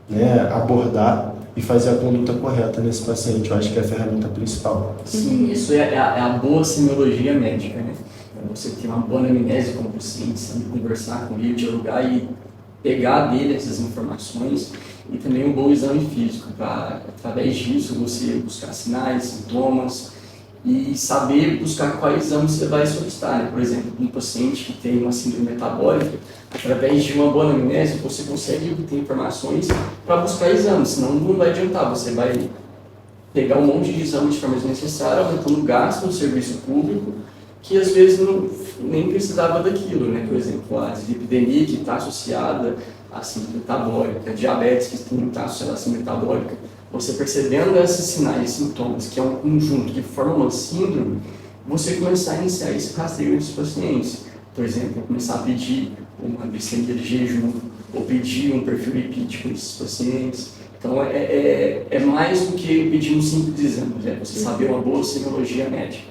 né, abordar e fazer a conduta correta nesse paciente. Eu acho que é a ferramenta principal. Sim, isso é a boa semiologia médica, né? Você ter uma boa anamnese com o paciente, saber conversar com ele, dialogar e pegar dele essas informações, e também um bom exame físico, para através disso você buscar sinais, sintomas e saber buscar quais exames você vai solicitar, né? Por exemplo, um paciente que tem uma síndrome metabólica, através de uma boa anamnese você consegue obter informações para buscar exames, senão não vai adiantar, você vai pegar um monte de exames de forma desnecessária, aumentando o gasto no serviço público, que às vezes nem precisava daquilo, né? Por exemplo, a dislipidemia que está associada à síndrome metabólica, a diabetes que está associada à síndrome metabólica. Você percebendo esses sinais e sintomas, que é um conjunto que forma uma síndrome, você começar a iniciar esse rastreio nesses pacientes. Por exemplo, começar a pedir uma glicemia de jejum, ou pedir um perfil lipídico nesses pacientes. Então, é mais do que pedir um simples exame, é você saber uma boa semiologia médica.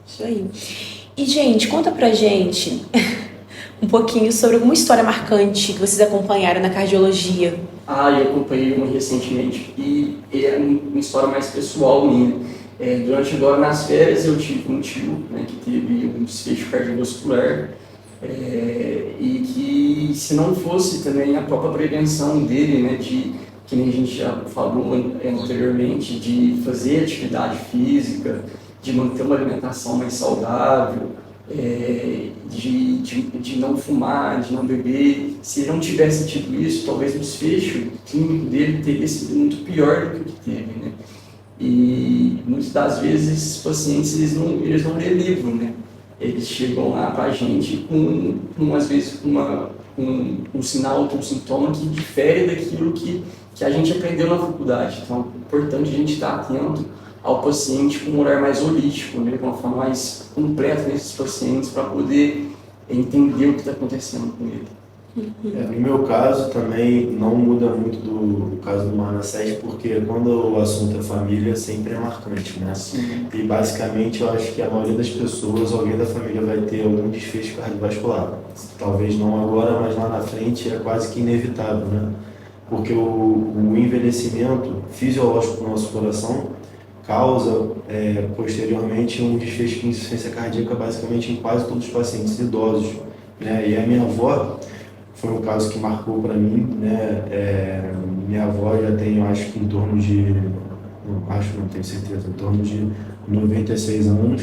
Isso aí. E, gente, conta pra gente um pouquinho sobre alguma história marcante que vocês acompanharam na cardiologia. Eu acompanhei uma recentemente e é uma história mais pessoal minha. Durante agora nas férias eu tive um tio, né, que teve um desfecho cardiovascular e que se não fosse também a própria prevenção dele, né, que nem a gente já falou anteriormente, de fazer atividade física, de manter uma alimentação mais saudável, de não fumar, de não beber. Se ele não tivesse tido isso, talvez o desfecho clínico dele teria sido muito pior do que o que teve, né? E muitas das vezes esses pacientes eles não lêem livro, né? Eles chegam lá para a gente às vezes com um sinal ou um sintoma que difere daquilo que a gente aprendeu na faculdade. Então é importante a gente estar atento ao paciente com um olhar mais holístico, né, com uma forma mais completa nesses pacientes, para poder entender o que está acontecendo com ele. No meu caso também não muda muito do caso do Manassés, porque quando o assunto é família sempre é marcante, né? Sim. E basicamente eu acho que a maioria das pessoas, alguém da família vai ter algum desfecho cardiovascular. Talvez não agora, mas lá na frente é quase que inevitável, né? Porque o envelhecimento fisiológico do nosso coração causa posteriormente um desfecho de insuficiência cardíaca basicamente em quase todos os pacientes idosos, né? E a minha avó foi um caso que marcou para mim, né? Minha avó já tem, eu acho que em torno de, não tenho certeza, em torno de 96 anos,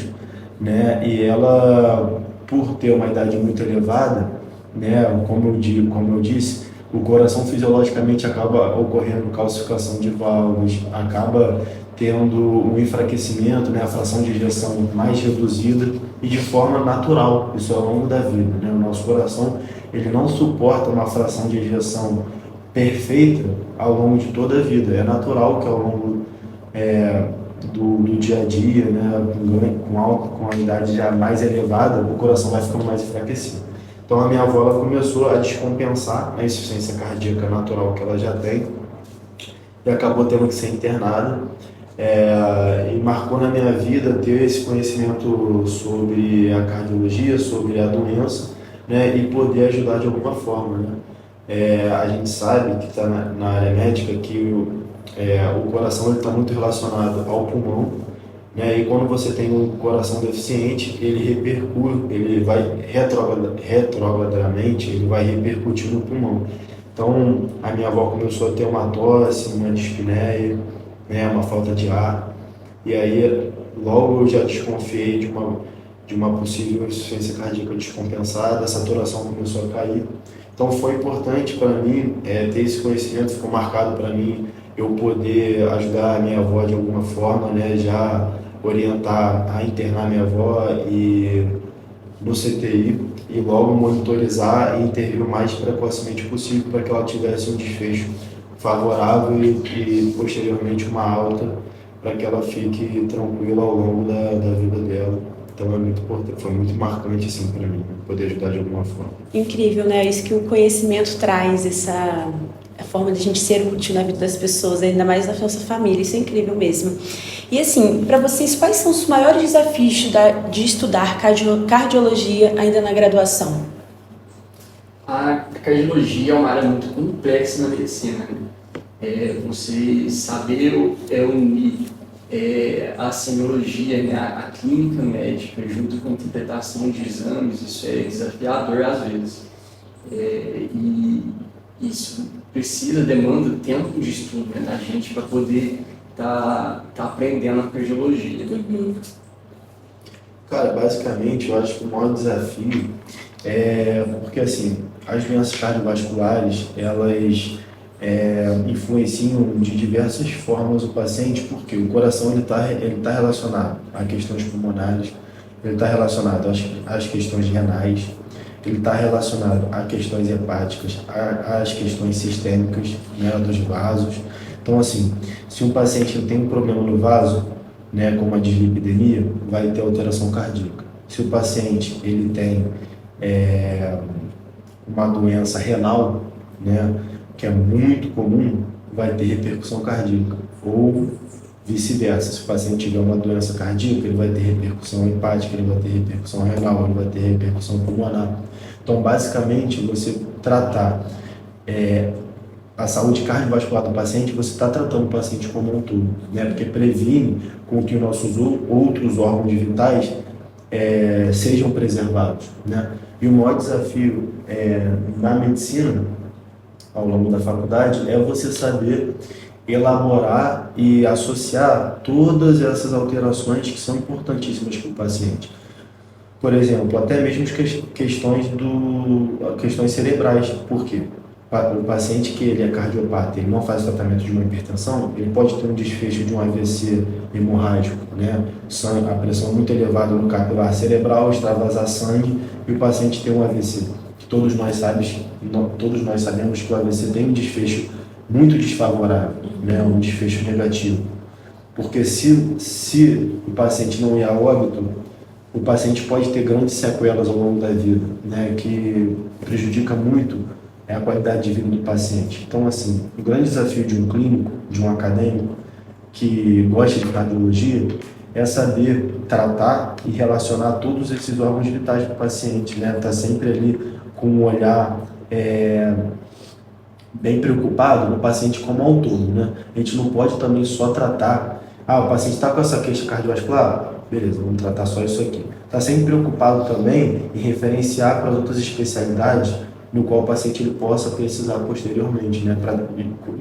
né? E ela, por ter uma idade muito elevada, né? Como eu disse, o coração fisiologicamente acaba ocorrendo calcificação de válvulas, acaba tendo um enfraquecimento, né, a fração de ejeção mais reduzida e de forma natural, isso ao longo da vida, né? O nosso coração ele não suporta uma fração de ejeção perfeita ao longo de toda a vida, é natural que ao longo do dia a dia, né, com a idade já mais elevada, o coração vai ficando mais enfraquecido. Então a minha avó ela começou a descompensar a insuficiência cardíaca natural que ela já tem e acabou tendo que ser internada. E marcou na minha vida ter esse conhecimento sobre a cardiologia, sobre a doença, né, e poder ajudar de alguma forma, né? A gente sabe que está na área médica que o coração está muito relacionado ao pulmão, né, e quando você tem um coração deficiente, ele vai retrogradamente, ele vai repercutir no pulmão. Então, a minha avó começou a ter uma tosse, uma dispneia, né, uma falta de ar. E aí, logo eu já desconfiei de uma possível insuficiência cardíaca descompensada, a saturação começou a cair. Então, foi importante para mim ter esse conhecimento, ficou marcado para mim eu poder ajudar a minha avó de alguma forma, né, já orientar a internar minha avó e no CTI e logo monitorizar e intervir o mais precocemente possível para que ela tivesse um desfecho favorável e posteriormente uma alta para que ela fique tranquila ao longo da vida dela. Então é muito importante, foi muito marcante assim para mim, poder ajudar de alguma forma. Incrível, né? Isso que o conhecimento traz, a forma de a gente ser útil na vida das pessoas, ainda mais na nossa família, isso é incrível mesmo. E assim, para vocês, quais são os maiores desafios de estudar cardiologia ainda na graduação? A cardiologia é uma área muito complexa na medicina. Você saber unir a semiologia, né, a clínica médica, junto com a interpretação de exames, isso é desafiador às vezes. E isso demanda tempo de estudo, né, da gente para poder tá aprendendo a cardiologia. Uhum. Cara, basicamente, eu acho que o maior desafio é porque, assim, as doenças cardiovasculares, elas influenciam de diversas formas o paciente, porque o coração ele tá relacionado a questões pulmonares, ele está relacionado às questões renais, ele está relacionado a questões hepáticas, às questões sistêmicas, né, dos vasos. Então, assim, se um paciente tem um problema no vaso, né, como a dislipidemia, vai ter alteração cardíaca. Se o paciente ele tem uma doença renal, né, que é muito comum, vai ter repercussão cardíaca. Ou vice-versa, se o paciente tiver uma doença cardíaca, ele vai ter repercussão hepática, ele vai ter repercussão renal, ele vai ter repercussão pulmonar. Então, basicamente, você tratar a saúde cardiovascular do paciente, você está tratando o paciente como um todo, né? Porque previne com que os nossos outros órgãos vitais sejam preservados, né? E o maior desafio na medicina, ao longo da faculdade, é você saber elaborar e associar todas essas alterações que são importantíssimas para o paciente. Por exemplo, até mesmo questões cerebrais. Por quê? O paciente que ele é cardiopata, ele não faz tratamento de uma hipertensão, ele pode ter um desfecho de um AVC hemorrágico, né? A pressão muito elevada no capilar cerebral, extravasar sangue e o paciente tem um AVC. Todos nós sabemos que o AVC tem um desfecho muito desfavorável, né? Um desfecho negativo. Porque se o paciente não ir a óbito, o paciente pode ter grandes sequelas ao longo da vida, né? Que prejudica muito a qualidade de vida do paciente. Então, assim, o grande desafio de um clínico, de um acadêmico que gosta de cardiologia, é saber tratar e relacionar todos esses órgãos vitais do paciente, né? Tá sempre ali com um olhar bem preocupado no paciente como um todo, né? A gente não pode também só tratar, o paciente está com essa queixa cardiovascular, beleza, vamos tratar só isso aqui. Está sempre preocupado também em referenciar para as outras especialidades no qual o paciente ele possa precisar posteriormente, né, para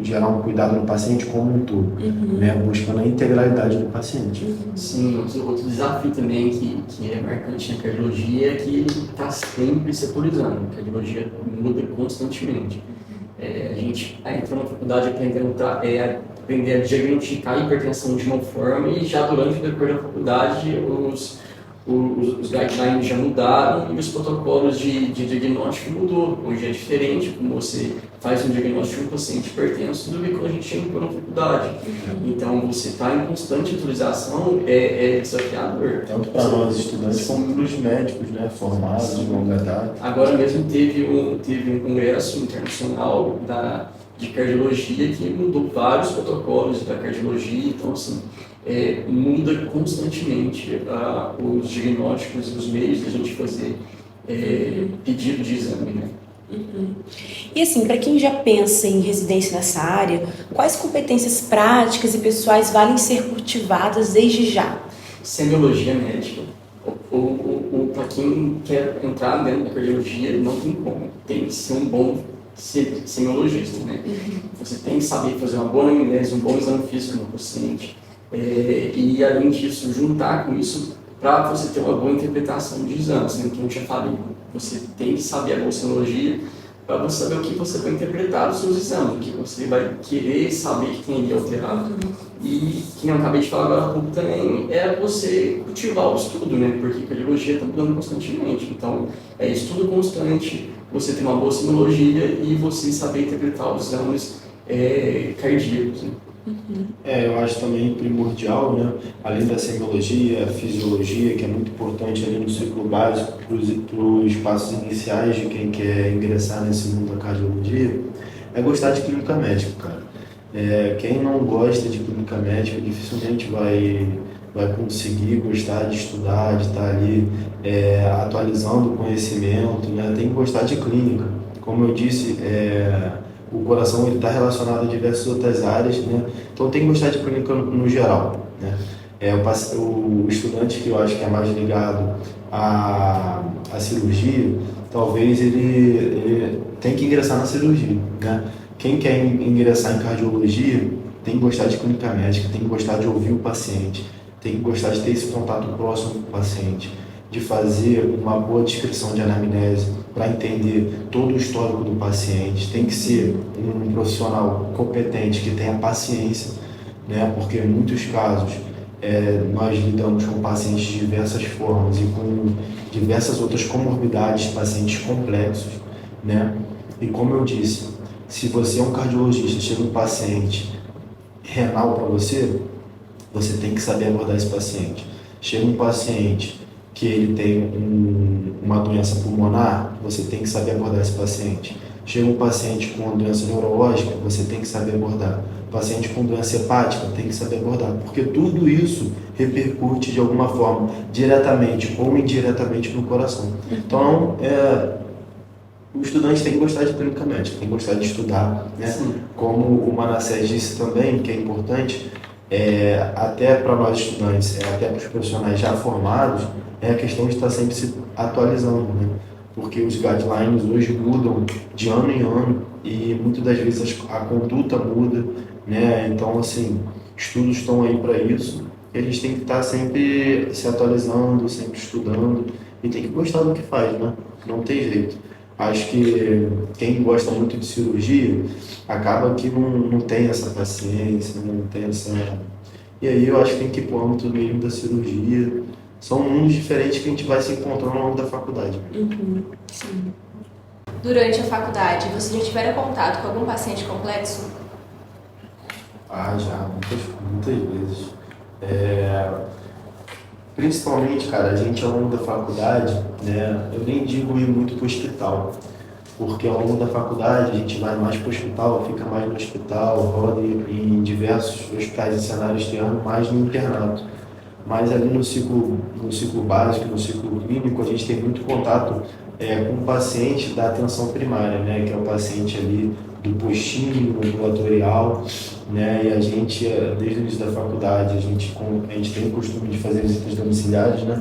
gerar um cuidado no paciente como um todo, né, buscando a integralidade do paciente. Sim, outro desafio também que é marcante na cardiologia é que ele está sempre se atualizando. A cardiologia muda constantemente. A gente entrou na faculdade aprender a diagnosticar a hipertensão de uma forma e já durante o decorrer da faculdade os guidelines já mudaram e os protocolos de diagnóstico mudou. Hoje é diferente como você faz um diagnóstico de um paciente hipertenso do que quando a gente entrou na faculdade. Então, você está em constante atualização é desafiador. Tanto para nós estudantes como para os médicos, né, formados de longa data. Agora mesmo teve um congresso internacional de cardiologia que mudou vários protocolos da cardiologia. Então, assim, muda constantemente os diagnósticos e os meios de a gente fazer pedido de exame, né? E assim, para quem já pensa em residência nessa área, quais competências práticas e pessoais valem ser cultivadas desde já? Semiologia médica. Para quem quer entrar dentro da cardiologia, não tem como. Tem que ser um bom semiologista, né? Você tem que saber fazer uma boa anamnese, um bom exame físico no paciente, e além disso, juntar com isso para você ter uma boa interpretação de exames, né? Como eu já falei, você tem que saber a boa semiologia para você saber o que você vai interpretar dos seus exames, o que você vai querer saber que tem ali alterado. E, que eu acabei de falar agora há pouco também, é você cultivar o estudo, né? Porque a cardiologia está mudando constantemente. Então, é estudo constante, você ter uma boa semiologia e você saber interpretar os exames cardíacos, né? Eu acho também primordial, né? Além da semiologia, a fisiologia, que é muito importante ali no ciclo básico para os passos iniciais de quem quer ingressar nesse mundo da cardiologia, é gostar de clínica médica, cara. Quem não gosta de clínica médica dificilmente vai conseguir gostar de estudar, de estar ali atualizando o conhecimento, né? Tem que gostar de clínica. Como eu disse, o coração está relacionado a diversas outras áreas, né? Então tem que gostar de clínica no geral, né? O estudante que eu acho que é mais ligado à cirurgia, talvez ele tem que ingressar na cirurgia, né? Quem quer ingressar em cardiologia tem que gostar de clínica médica, tem que gostar de ouvir o paciente, tem que gostar de ter esse contato próximo com o paciente, de fazer uma boa descrição de anamnese para entender todo o histórico do paciente. Tem que ser um profissional competente que tenha paciência, né? Porque em muitos casos nós lidamos com pacientes de diversas formas e com diversas outras comorbidades, pacientes complexos, né? E como eu disse, se você é um cardiologista, chega um paciente renal para você, você tem que saber abordar esse paciente. Chega um paciente que ele tem uma doença pulmonar, você tem que saber abordar esse paciente. Chega um paciente com uma doença neurológica, você tem que saber abordar. Paciente com doença hepática, tem que saber abordar. Porque tudo isso repercute de alguma forma, diretamente ou indiretamente no coração. Então, o estudante tem que gostar de clínica médica, tem que gostar de estudar, né? Como o Manassés disse também, que é importante, até para nós estudantes, até para os profissionais já formados, é a questão de estar sempre se atualizando, né? Porque os guidelines hoje mudam de ano em ano e muitas das vezes a conduta muda, né? Então, assim, estudos estão aí para isso e a gente tem que estar sempre se atualizando, sempre estudando e tem que gostar do que faz, né? Não tem jeito. Acho que quem gosta muito de cirurgia acaba que não tem essa paciência, não tem essa... E aí eu acho que tem que ir para o âmbito mesmo da cirurgia. São mundos diferentes que a gente vai se encontrando ao longo da faculdade. Sim. Durante a faculdade, vocês já tiveram contato com algum paciente complexo? Já, muitas vezes. Principalmente, cara, a gente ao longo da faculdade, né, eu nem digo ir muito para o hospital, porque ao longo da faculdade a gente vai mais para o hospital, fica mais no hospital, roda em diversos hospitais e cenários externos, mais no internato. Mas ali no ciclo básico, no ciclo clínico, a gente tem muito contato com o paciente da atenção primária, né, que é o paciente ali do postinho, ambulatorial, né, e a gente, desde o início da faculdade, a gente tem o costume de fazer visitas domiciliares, né.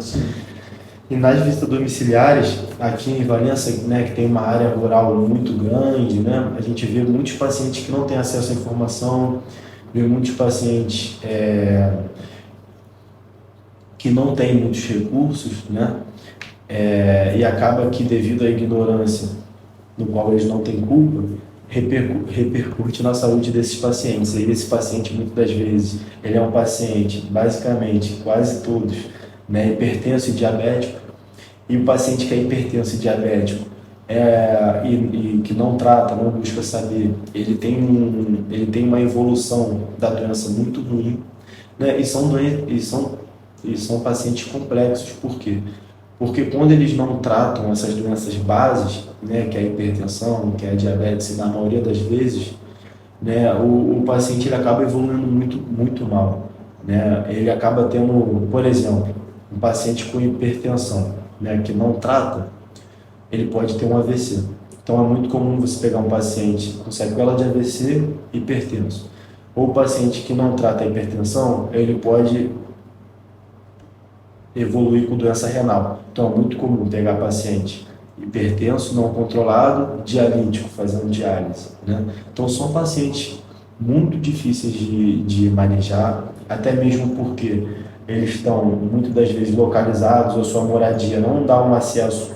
E nas visitas domiciliares, aqui em Valença, né, que tem uma área rural muito grande, né, a gente vê muitos pacientes que não têm acesso à informação, vê muitos pacientes que não têm muitos recursos, né, e acaba que devido à ignorância, no qual eles não têm culpa, repercute na saúde desses pacientes. E esse paciente, muitas das vezes, ele é um paciente, basicamente, quase todos, né, hipertenso e diabético, e o paciente que é hipertenso e diabético e que não trata, não busca saber, ele tem uma evolução da doença muito ruim, né, e são pacientes complexos. Por quê? Porque quando eles não tratam essas doenças bases, né, que é a hipertensão, que é a diabetes, e na maioria das vezes, né, o paciente ele acaba evoluindo muito, muito mal, né? Ele acaba tendo, por exemplo, um paciente com hipertensão, né, que não trata, ele pode ter um AVC. Então é muito comum você pegar um paciente com sequela de AVC hipertenso, ou o paciente que não trata a hipertensão, ele pode evoluir com doença renal. Então é muito comum pegar paciente hipertenso não controlado, dialítico, fazendo diálise, né? Então são pacientes muito difíceis de manejar, até mesmo porque eles estão muitas das vezes localizados, ou sua moradia não dá um acesso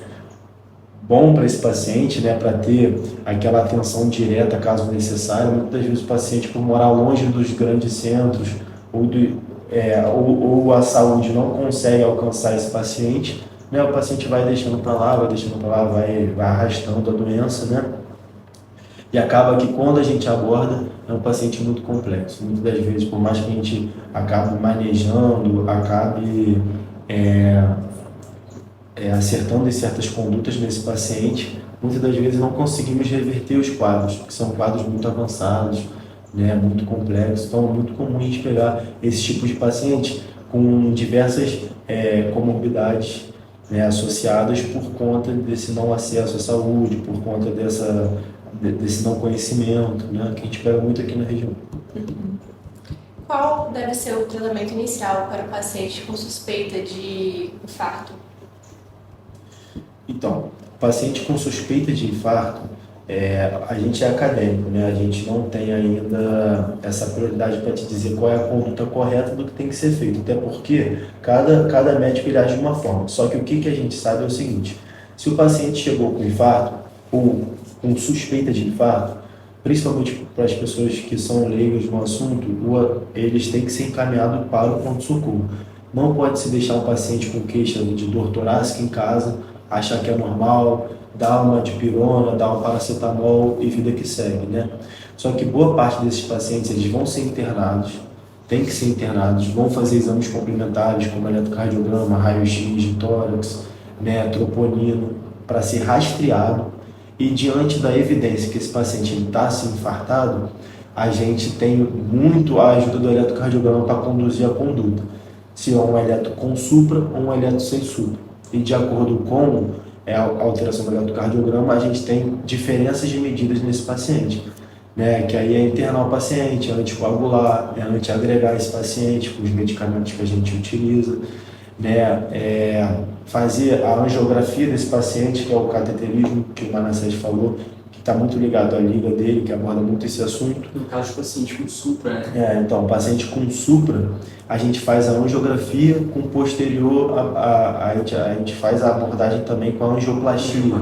bom para esse paciente, né, para ter aquela atenção direta caso necessário. Muitas vezes o paciente, por morar longe dos grandes centros ou a saúde não consegue alcançar esse paciente, né, o paciente vai deixando para lá, vai arrastando a doença, né? E acaba que quando a gente aborda, é um paciente muito complexo. Muitas das vezes, por mais que a gente acabe manejando, acabe acertando em certas condutas nesse paciente, muitas das vezes não conseguimos reverter os quadros, porque são quadros muito avançados, né, muito complexos. Então é muito comum a gente pegar esse tipo de paciente com diversas comorbidades, né, associadas por conta desse não acesso à saúde, por conta desse não conhecimento, né, que a gente pega muito aqui na região. Qual deve ser o tratamento inicial para o paciente com suspeita de infarto? Então, paciente com suspeita de infarto, a gente é acadêmico, né? A gente não tem ainda essa prioridade para te dizer qual é a conduta correta do que tem que ser feito, até porque cada médico ele age de uma forma. Só que o que a gente sabe é o seguinte: se o paciente chegou com infarto ou com suspeita de infarto, principalmente para as pessoas que são leigas no assunto, eles têm que ser encaminhados para o pronto-socorro. Não pode se deixar um paciente com queixa de dor torácica em casa, achar que é normal, dar uma dipirona, dar um paracetamol e vida que segue, né? Só que boa parte desses pacientes, eles vão ser internados, tem que ser internados, vão fazer exames complementares como eletrocardiograma, raio-x de tórax, né, troponina, para ser rastreado. E diante da evidência que esse paciente está se infartado, a gente tem muito a ajuda do eletrocardiograma para conduzir a conduta. Se é um eletro com supra ou um eletro sem supra. E de acordo com a alteração do eletrocardiograma, a gente tem diferenças de medidas nesse paciente, né? Que aí é internar o paciente, é anticoagular, é antiagregar esse paciente com os medicamentos que a gente utiliza, né? Fazer a angiografia desse paciente, que é o cateterismo, que o Manassés falou, que está muito ligado à liga dele, que aborda muito esse assunto. No caso do paciente com supra, né? Então, paciente com supra, a gente faz a angiografia, com posterior a gente faz a abordagem também com a angioplastia,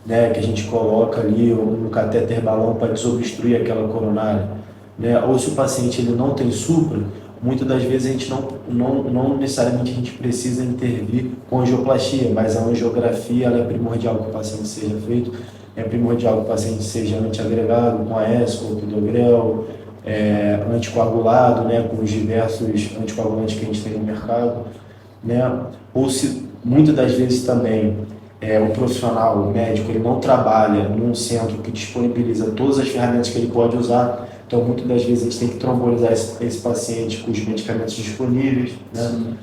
né, que a gente coloca ali um catéter balão para desobstruir aquela coronária, né? Ou se o paciente ele não tem supra, muitas das vezes a gente não necessariamente a gente precisa intervir com angioplastia, mas a angiografia ela é primordial que o paciente seja feito, é primordial que o paciente seja antiagregado com AES, com clopidogrel, anticoagulado, né, com os diversos anticoagulantes que a gente tem no mercado, né? Ou se muitas das vezes também o profissional, o médico, ele não trabalha num centro que disponibiliza todas as ferramentas que ele pode usar, então muitas das vezes a gente tem que trombolizar esse paciente com os medicamentos disponíveis, né? Sim.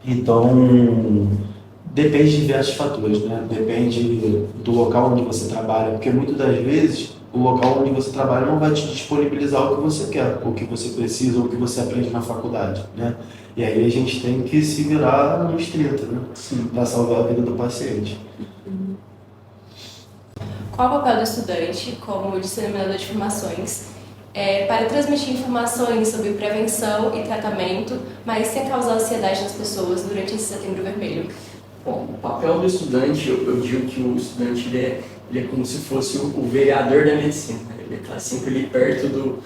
Então depende de diversos fatores, né? Depende do local onde você trabalha, porque muitas das vezes o local onde você trabalha não vai te disponibilizar o que você quer, o que você precisa, ou o que você aprende na faculdade, né? E aí a gente tem que se virar nos 30, né? Para salvar a vida do paciente. Qual o papel do estudante como disseminador de informações para transmitir informações sobre prevenção e tratamento, mas sem causar ansiedade nas pessoas durante esse Setembro Vermelho? Bom, o papel do estudante, eu digo que o estudante ele é como se fosse o vereador da medicina. Ele está sempre ali perto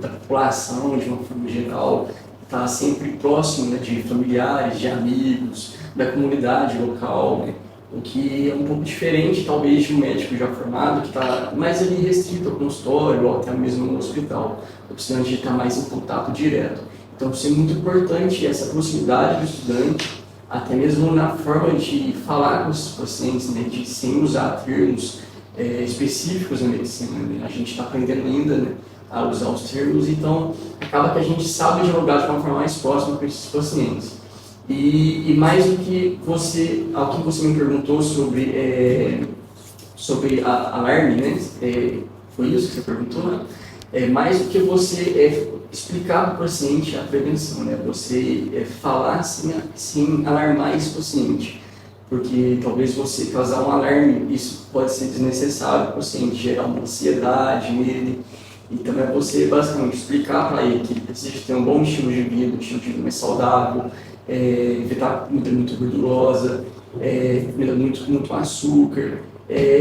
da população, de uma forma geral, está sempre próximo, né, de familiares, de amigos, da comunidade local, né? O que é um pouco diferente, talvez, de um médico já formado, que está mais ali restrito ao consultório ou até mesmo no hospital. O estudante está mais em contato direto. Então, isso é muito importante, essa proximidade do estudante, até mesmo na forma de falar com os pacientes, né, de sem usar termos específicos na medicina, né? A gente está aprendendo ainda, né, a usar os termos, então acaba que a gente sabe dialogar de uma forma mais próxima com esses pacientes. E mais do que ao que você me perguntou sobre alarme, né? Foi isso que você perguntou, né? Mais do que você explicar para o paciente a prevenção, né? Você falar sem alarmar esse paciente. porque talvez você causar um alarme, isso pode ser desnecessário para o paciente, gerar uma ansiedade nele. Então é você basicamente explicar para ele que ele precisa ter um bom estilo de vida, um estilo de vida mais saudável, evitar comida muito gordurosa, comida muito açúcar,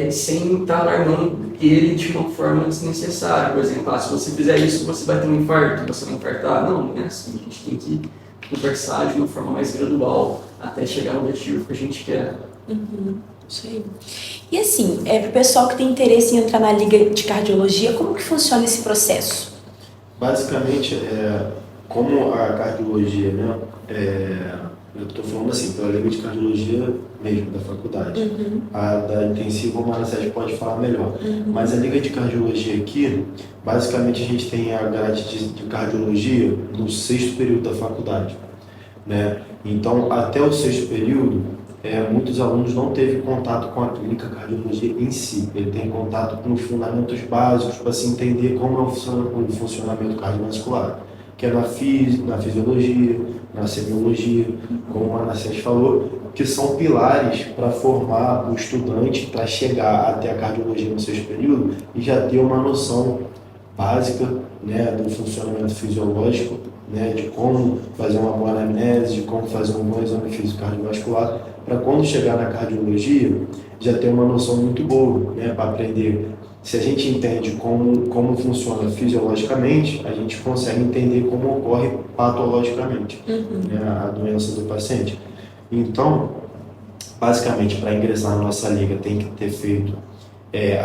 sem estar alarmando ele de uma forma desnecessária. Por exemplo, se você fizer isso, você vai ter um infarto, você vai infartar. Não é assim. A gente tem que conversar de uma forma mais gradual até chegar no objetivo que a gente quer. Isso aí. E assim, para o pessoal que tem interesse em entrar na Liga de Cardiologia, como que funciona esse processo? Basicamente, como a cardiologia, né, eu estou falando assim, pela Liga de Cardiologia mesmo, da faculdade. A da intensiva, o Manassés pode falar melhor. Mas a Liga de Cardiologia aqui, basicamente a gente tem a grade de cardiologia no 6º período da faculdade, né? Então, até o 6º período, muitos alunos não teve contato com a clínica cardiologia em si. Ele tem contato com os fundamentos básicos para se entender como é o funcionamento cardiovascular, que é na fisiologia, na semiologia, como o Manassés falou, que são pilares para formar o estudante para chegar até a cardiologia no 6º período e já ter uma noção básica, né, do funcionamento fisiológico, né, de como fazer uma boa anamnese, de como fazer um bom exame físico cardiovascular, para quando chegar na cardiologia já ter uma noção muito boa, né, para aprender. Se a gente entende como funciona fisiologicamente, a gente consegue entender como ocorre patologicamente, né, a doença do paciente. Então, basicamente, para ingressar na nossa liga tem que ter feito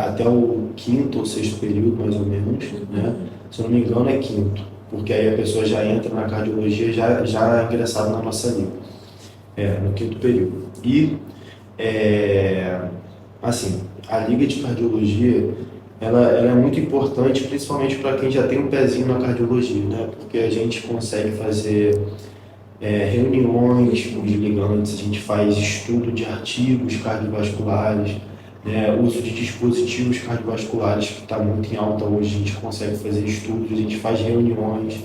até o 5º ou 6º período, mais ou menos, né? Se eu não me engano é 5º, porque aí a pessoa já entra na cardiologia já ingressado na nossa liga, no 5º período. E, assim, a Liga de Cardiologia, ela é muito importante, principalmente para quem já tem um pezinho na cardiologia, né? Porque a gente consegue fazer reuniões com os ligantes, a gente faz estudo de artigos cardiovasculares, né? Uso de dispositivos cardiovasculares, que está muito em alta hoje, a gente consegue fazer estudos, a gente faz reuniões,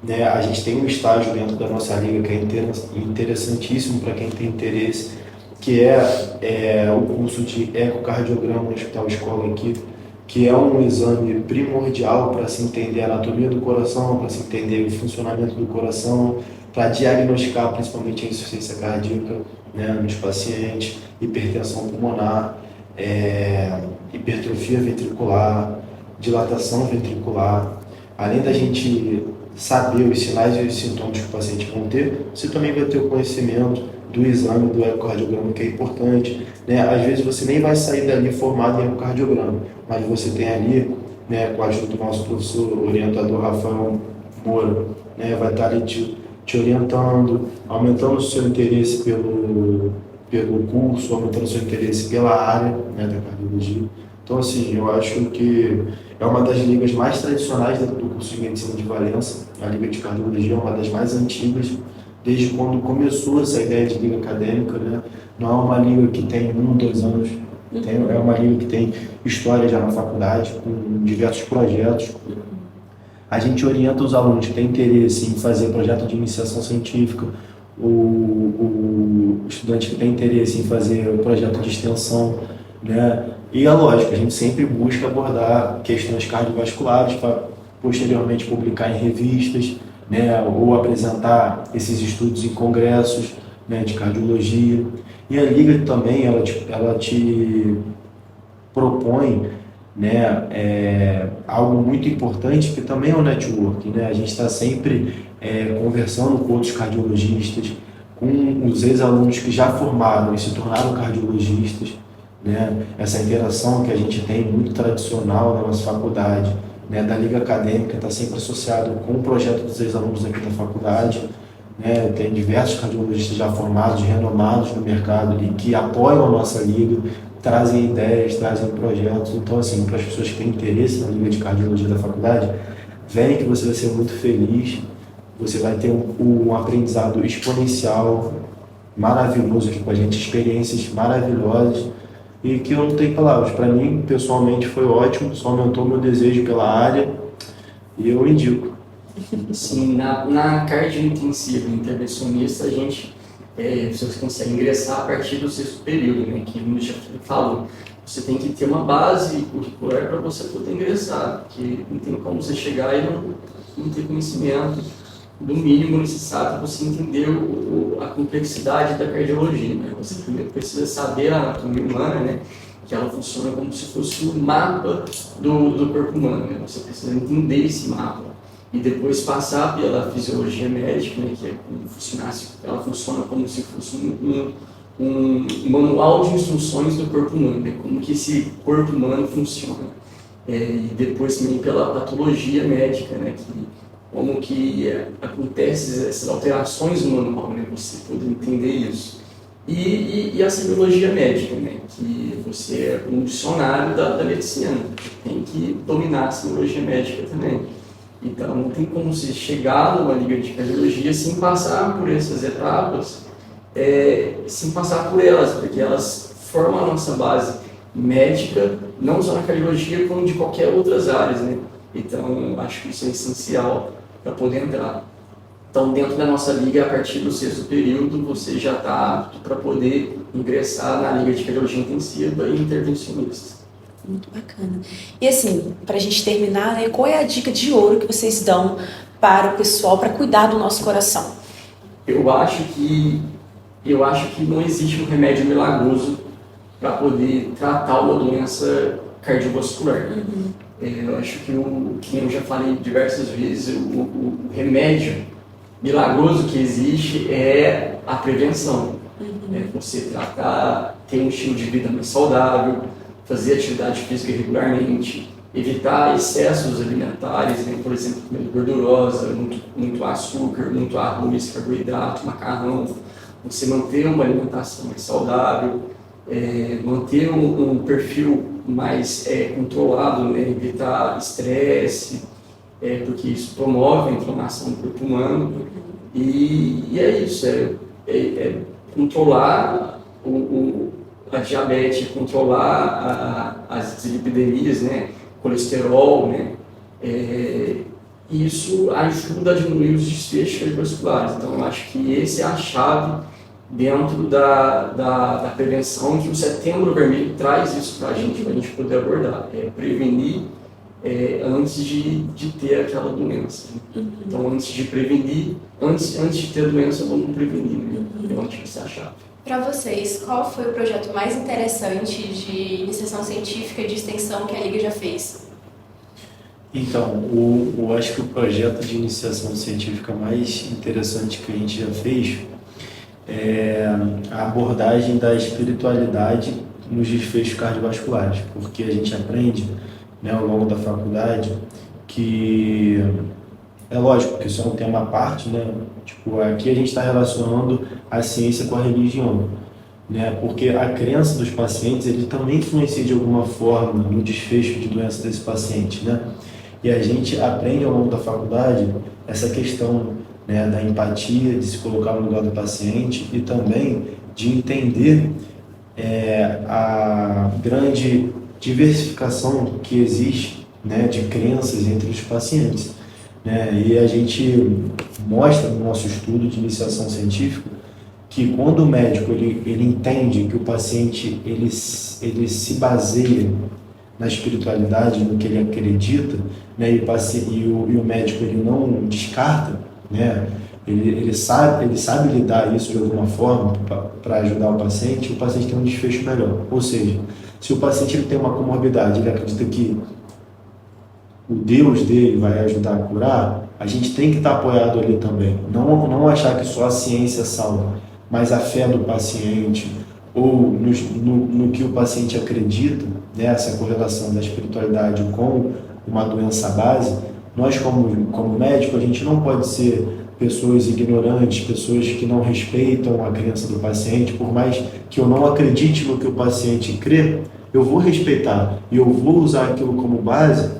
né? A gente tem um estágio dentro da nossa liga que é interessantíssimo para quem tem interesse, que é o curso de ecocardiograma no Hospital Escola aqui, que é um exame primordial para se entender a anatomia do coração, para se entender o funcionamento do coração, para diagnosticar principalmente a insuficiência cardíaca, né, nos pacientes, hipertensão pulmonar, hipertrofia ventricular, dilatação ventricular. Além da gente saber os sinais e os sintomas que o paciente vão ter, você também vai ter o conhecimento do exame do ecocardiograma, que é importante, né? Às vezes você nem vai sair dali formado em ecocardiograma, mas você tem ali, né, com a ajuda do nosso professor orientador Rafael Moura, né, vai estar ali te orientando, aumentando o seu interesse pelo curso, aumentando o seu interesse pela área, né, da cardiologia. Então, assim, eu acho que é uma das ligas mais tradicionais dentro do curso de Medicina de Valença. A Liga de Cardiologia é uma das mais antigas, desde quando começou essa ideia de liga acadêmica, né? Não é uma liga que tem 1, 2 anos, é uma liga que tem história já na faculdade, com diversos projetos. A gente orienta os alunos que têm interesse em fazer projeto de iniciação científica, o estudante que tem interesse em fazer o projeto de extensão, né? E é lógico, a gente sempre busca abordar questões cardiovasculares para posteriormente publicar em revistas, né, ou apresentar esses estudos em congressos, né, de cardiologia. E a Liga também, ela te propõe, né, algo muito importante, que também é o networking, né? A gente está sempre conversando com outros cardiologistas, com os ex-alunos que já formaram e se tornaram cardiologistas, né? Essa interação que a gente tem muito tradicional na nossa faculdade, né, da Liga Acadêmica, está sempre associado com o projeto dos ex-alunos aqui da faculdade, né? Tem diversos cardiologistas já formados, renomados no mercado e que apoiam a nossa liga, trazem ideias, trazem projetos. Então, assim, para as pessoas que têm interesse na Liga de Cardiologia da faculdade, vem que você vai ser muito feliz, você vai ter um aprendizado exponencial, maravilhoso aqui com a gente, experiências maravilhosas, e que eu não tenho palavras. Para mim, pessoalmente, foi ótimo, só aumentou meu desejo pela área e eu indico. Sim, na cardio intensiva intervencionista, a gente você consegue ingressar a partir do sexto período, né, que o já falou. Você tem que ter uma base curricular para você poder ingressar, porque não tem como você chegar e não ter conhecimento do mínimo necessário para você entender a complexidade da cardiologia. Né? Você primeiro precisa saber a anatomia humana, né? Que ela funciona como se fosse um mapa do corpo humano. Né? Você precisa entender esse mapa e depois passar pela fisiologia médica, né? Que é como funcionasse, ela funciona como se fosse um manual de instruções do corpo humano, né? Como que esse corpo humano funciona. E depois também pela patologia médica, né? Como que acontecem essas alterações no manual, né? Você poder entender isso. E a semiologia médica, né? Que você é um dicionário da medicina, tem que dominar a semiologia médica também. Então não tem como você chegar numa liga de cardiologia sem passar por essas etapas, sem passar por elas, porque elas formam a nossa base médica, não só na cardiologia, como de qualquer outras áreas, né? Então acho que isso é essencial para poder entrar. Então, dentro da nossa liga, a partir do sexto período, você já está apto para poder ingressar na liga de cardiologia intensiva e intervencionista. Muito bacana. E assim, para a gente terminar, né, qual é a dica de ouro que vocês dão para o pessoal para cuidar do nosso coração? Eu acho que não existe um remédio milagroso para poder tratar uma doença cardiovascular. Eu acho que eu já falei diversas vezes, o remédio milagroso que existe é a prevenção. Você tratar, ter um estilo de vida mais saudável, fazer atividade física regularmente, evitar excessos alimentares, né? Por exemplo, comida gordurosa, muito açúcar, muito arroz, carboidrato, macarrão. Você manter uma alimentação mais saudável, manter um perfil mais controlado, né? Evitar estresse, porque isso promove a inflamação do corpo humano. E é isso, controlar a diabetes, controlar as dislipidemias, né? Colesterol, né? Isso ajuda a diminuir os desfechos cardiovasculares. Então, eu acho que essa é a chave dentro da prevenção, que o Setembro Vermelho traz isso para a gente poder abordar. Prevenir antes de ter aquela doença. Então, antes de prevenir, antes de ter a doença, vamos prevenir. Né? Eu acho que essa é a chave. Para vocês, qual foi o projeto mais interessante de iniciação científica de extensão que a Liga já fez? Então, eu acho que o projeto de iniciação científica mais interessante que a gente já fez é a abordagem da espiritualidade nos desfechos cardiovasculares, porque a gente aprende, né, ao longo da faculdade que é lógico que isso é um tema à parte, né? Tipo, aqui a gente está relacionando a ciência com a religião, né? Porque a crença dos pacientes ele também influencia de alguma forma no desfecho de doença desse paciente, né? E a gente aprende ao longo da faculdade essa questão, né, da empatia, de se colocar no lugar do paciente e também de entender a grande diversificação que existe, né, de crenças entre os pacientes, né? E a gente mostra no nosso estudo de iniciação científica que quando o médico ele entende que o paciente ele se baseia na espiritualidade, no que ele acredita, né, e o médico ele não descarta, né, ele sabe lidar isso de alguma forma para ajudar o paciente tem um desfecho melhor. Ou seja, se o paciente ele tem uma comorbidade, ele acredita que o Deus dele vai ajudar a curar, a gente tem que estar apoiado ali também. Não achar que só a ciência salva, mas a fé do paciente ou no que o paciente acredita, né, essa correlação da espiritualidade com uma doença base. Nós, como médico, a gente não pode ser pessoas ignorantes, pessoas que não respeitam a crença do paciente. Por mais que eu não acredite no que o paciente crê, eu vou respeitar e eu vou usar aquilo como base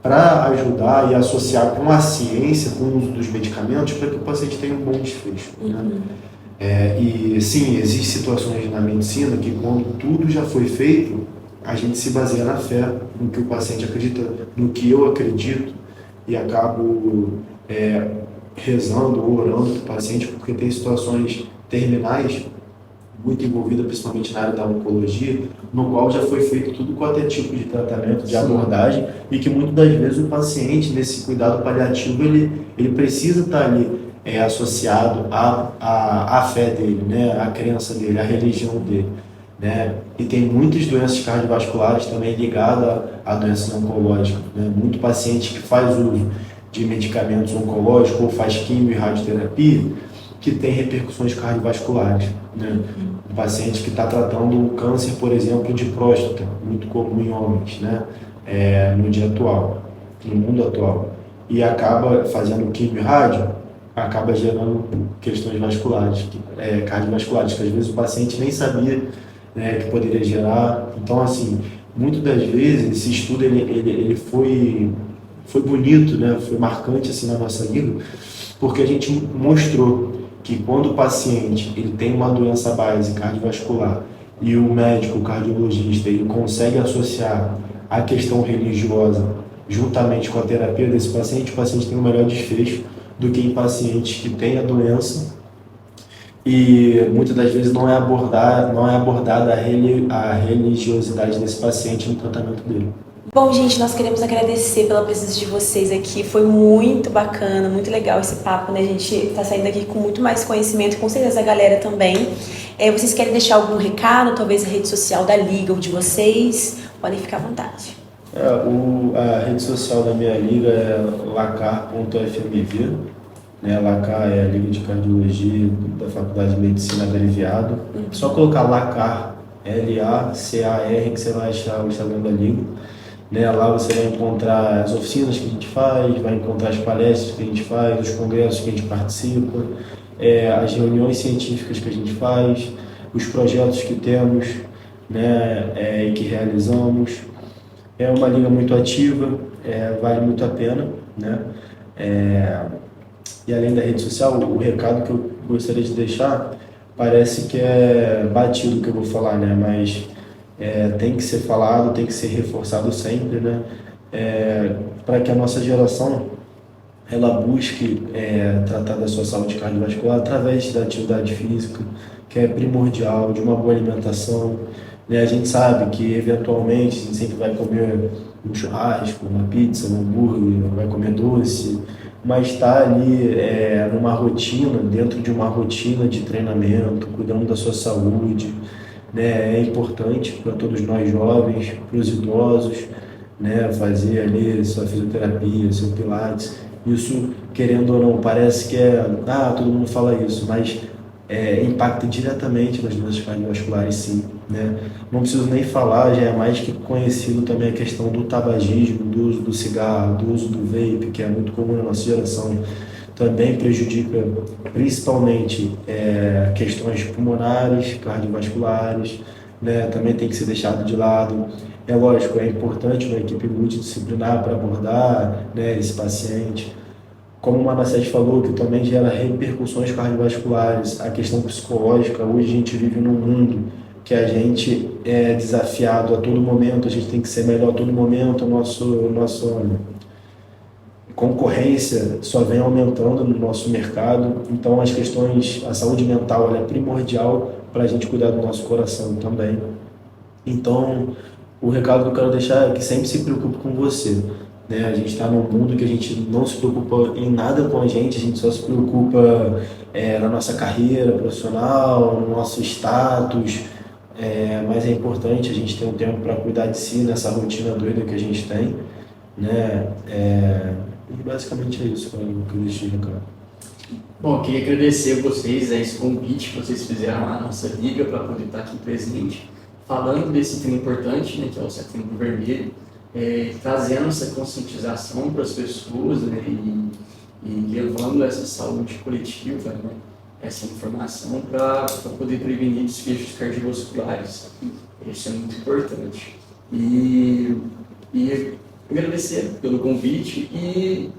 para ajudar e associar com a ciência, com o uso dos medicamentos, para que o paciente tenha um bom desfecho. Né? E sim, existem situações na medicina que quando tudo já foi feito, a gente se baseia na fé, no que o paciente acredita, no que eu acredito, e acabo rezando ou orando para o paciente, porque tem situações terminais, muito envolvida principalmente na área da oncologia, no qual já foi feito tudo quanto é tipo de tratamento, de abordagem, e que muitas das vezes o paciente, nesse cuidado paliativo, ele precisa estar ali associado à fé dele, né, à crença dele, à religião dele. Né? E tem muitas doenças cardiovasculares também ligadas a doenças oncológicas. Né? Muito paciente que faz uso de medicamentos oncológicos ou faz quimio e radioterapia que tem repercussões cardiovasculares. Né? Um paciente que está tratando o câncer, por exemplo, de próstata, muito comum em homens, né? No dia atual, no mundo atual, e acaba fazendo quimio e rádio, acaba gerando questões vasculares, cardiovasculares, que às vezes o paciente nem sabia, né, que poderia gerar. Então, assim, muitas das vezes esse estudo ele foi bonito, né, foi marcante assim na nossa vida, porque a gente mostrou que quando o paciente ele tem uma doença base cardiovascular e o médico, o cardiologista, ele consegue associar a questão religiosa juntamente com a terapia desse paciente, o paciente tem um melhor desfecho do que em pacientes que têm a doença e muitas das vezes não é abordada a religiosidade desse paciente no tratamento dele. Bom, gente, nós queremos agradecer pela presença de vocês aqui. Foi muito bacana, muito legal esse papo, né? A gente tá saindo aqui com muito mais conhecimento, com certeza a galera também. Vocês querem deixar algum recado, talvez a rede social da Liga ou de vocês? Podem ficar à vontade. A rede social da minha liga é lacar.fmv, né? Lacar é a Liga de Cardiologia da Faculdade de Medicina Abreviado. Só colocar Lacar, LACAR, que você vai achar o Instagram da Liga. Né, lá você vai encontrar as oficinas que a gente faz, vai encontrar as palestras que a gente faz, os congressos que a gente participa, as reuniões científicas que a gente faz, os projetos que temos, né, e que realizamos. É uma liga muito ativa, vale muito a pena. Né? E além da rede social, o recado que eu gostaria de deixar, parece que é batido o que eu vou falar, né? Mas tem que ser falado, tem que ser reforçado sempre, né? Para que a nossa geração ela busque tratar da sua saúde cardiovascular através da atividade física, que é primordial, de uma boa alimentação. Né? A gente sabe que eventualmente a gente sempre vai comer um churrasco, uma pizza, um hambúrguer, vai comer doce, mas está ali numa rotina, dentro de uma rotina de treinamento, cuidando da sua saúde. Né, é importante para todos nós jovens, para os idosos, né, fazer ali sua fisioterapia, seu pilates. Isso, querendo ou não, parece que todo mundo fala isso, mas impacta diretamente nas doenças cardiovasculares, sim. Né? Não preciso nem falar, já é mais que conhecido também a questão do tabagismo, do uso do cigarro, do uso do vape, que é muito comum na nossa geração. Também prejudica principalmente questões pulmonares, cardiovasculares, né? Também tem que ser deixado de lado. É lógico, é importante uma equipe multidisciplinar para abordar, né, esse paciente. Como o Manassés falou, que também gera repercussões cardiovasculares, a questão psicológica. Hoje a gente vive num mundo que a gente é desafiado a todo momento, a gente tem que ser melhor a todo momento, nosso concorrência só vem aumentando no nosso mercado, então a saúde mental ela é primordial para a gente cuidar do nosso coração também. Então, o recado que eu quero deixar é que sempre se preocupe com você. Né? A gente está num mundo que a gente não se preocupa em nada com a gente só se preocupa na nossa carreira profissional, no nosso status, mas é importante a gente ter um tempo para cuidar de si nessa rotina doida que a gente tem. Né? E basicamente é isso que eu deixei, cara. Bom, eu queria agradecer a vocês, esse convite que vocês fizeram à nossa liga para poder estar aqui presente, falando desse tema importante, né, que é o Setembro Vermelho, trazendo essa conscientização para as pessoas, né, e levando essa saúde coletiva, né, essa informação para poder prevenir desfechos cardiovasculares. Isso é muito importante. E agradecer pelo convite e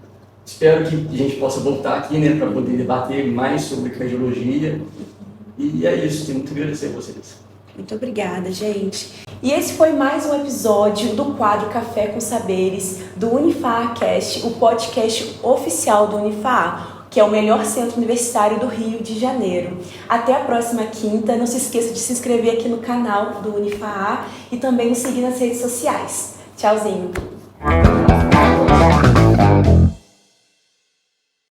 espero que a gente possa voltar aqui, né, para poder debater mais sobre cardiologia. E é isso, tenho muito a agradecer a vocês. Muito obrigada, gente. E esse foi mais um episódio do quadro Café com Saberes do UniFaCast, o podcast oficial do UniFa. que é o melhor centro universitário do Rio de Janeiro. Até a próxima quinta. Não se esqueça de se inscrever aqui no canal do Unifa e também nos seguir nas redes sociais. Tchauzinho!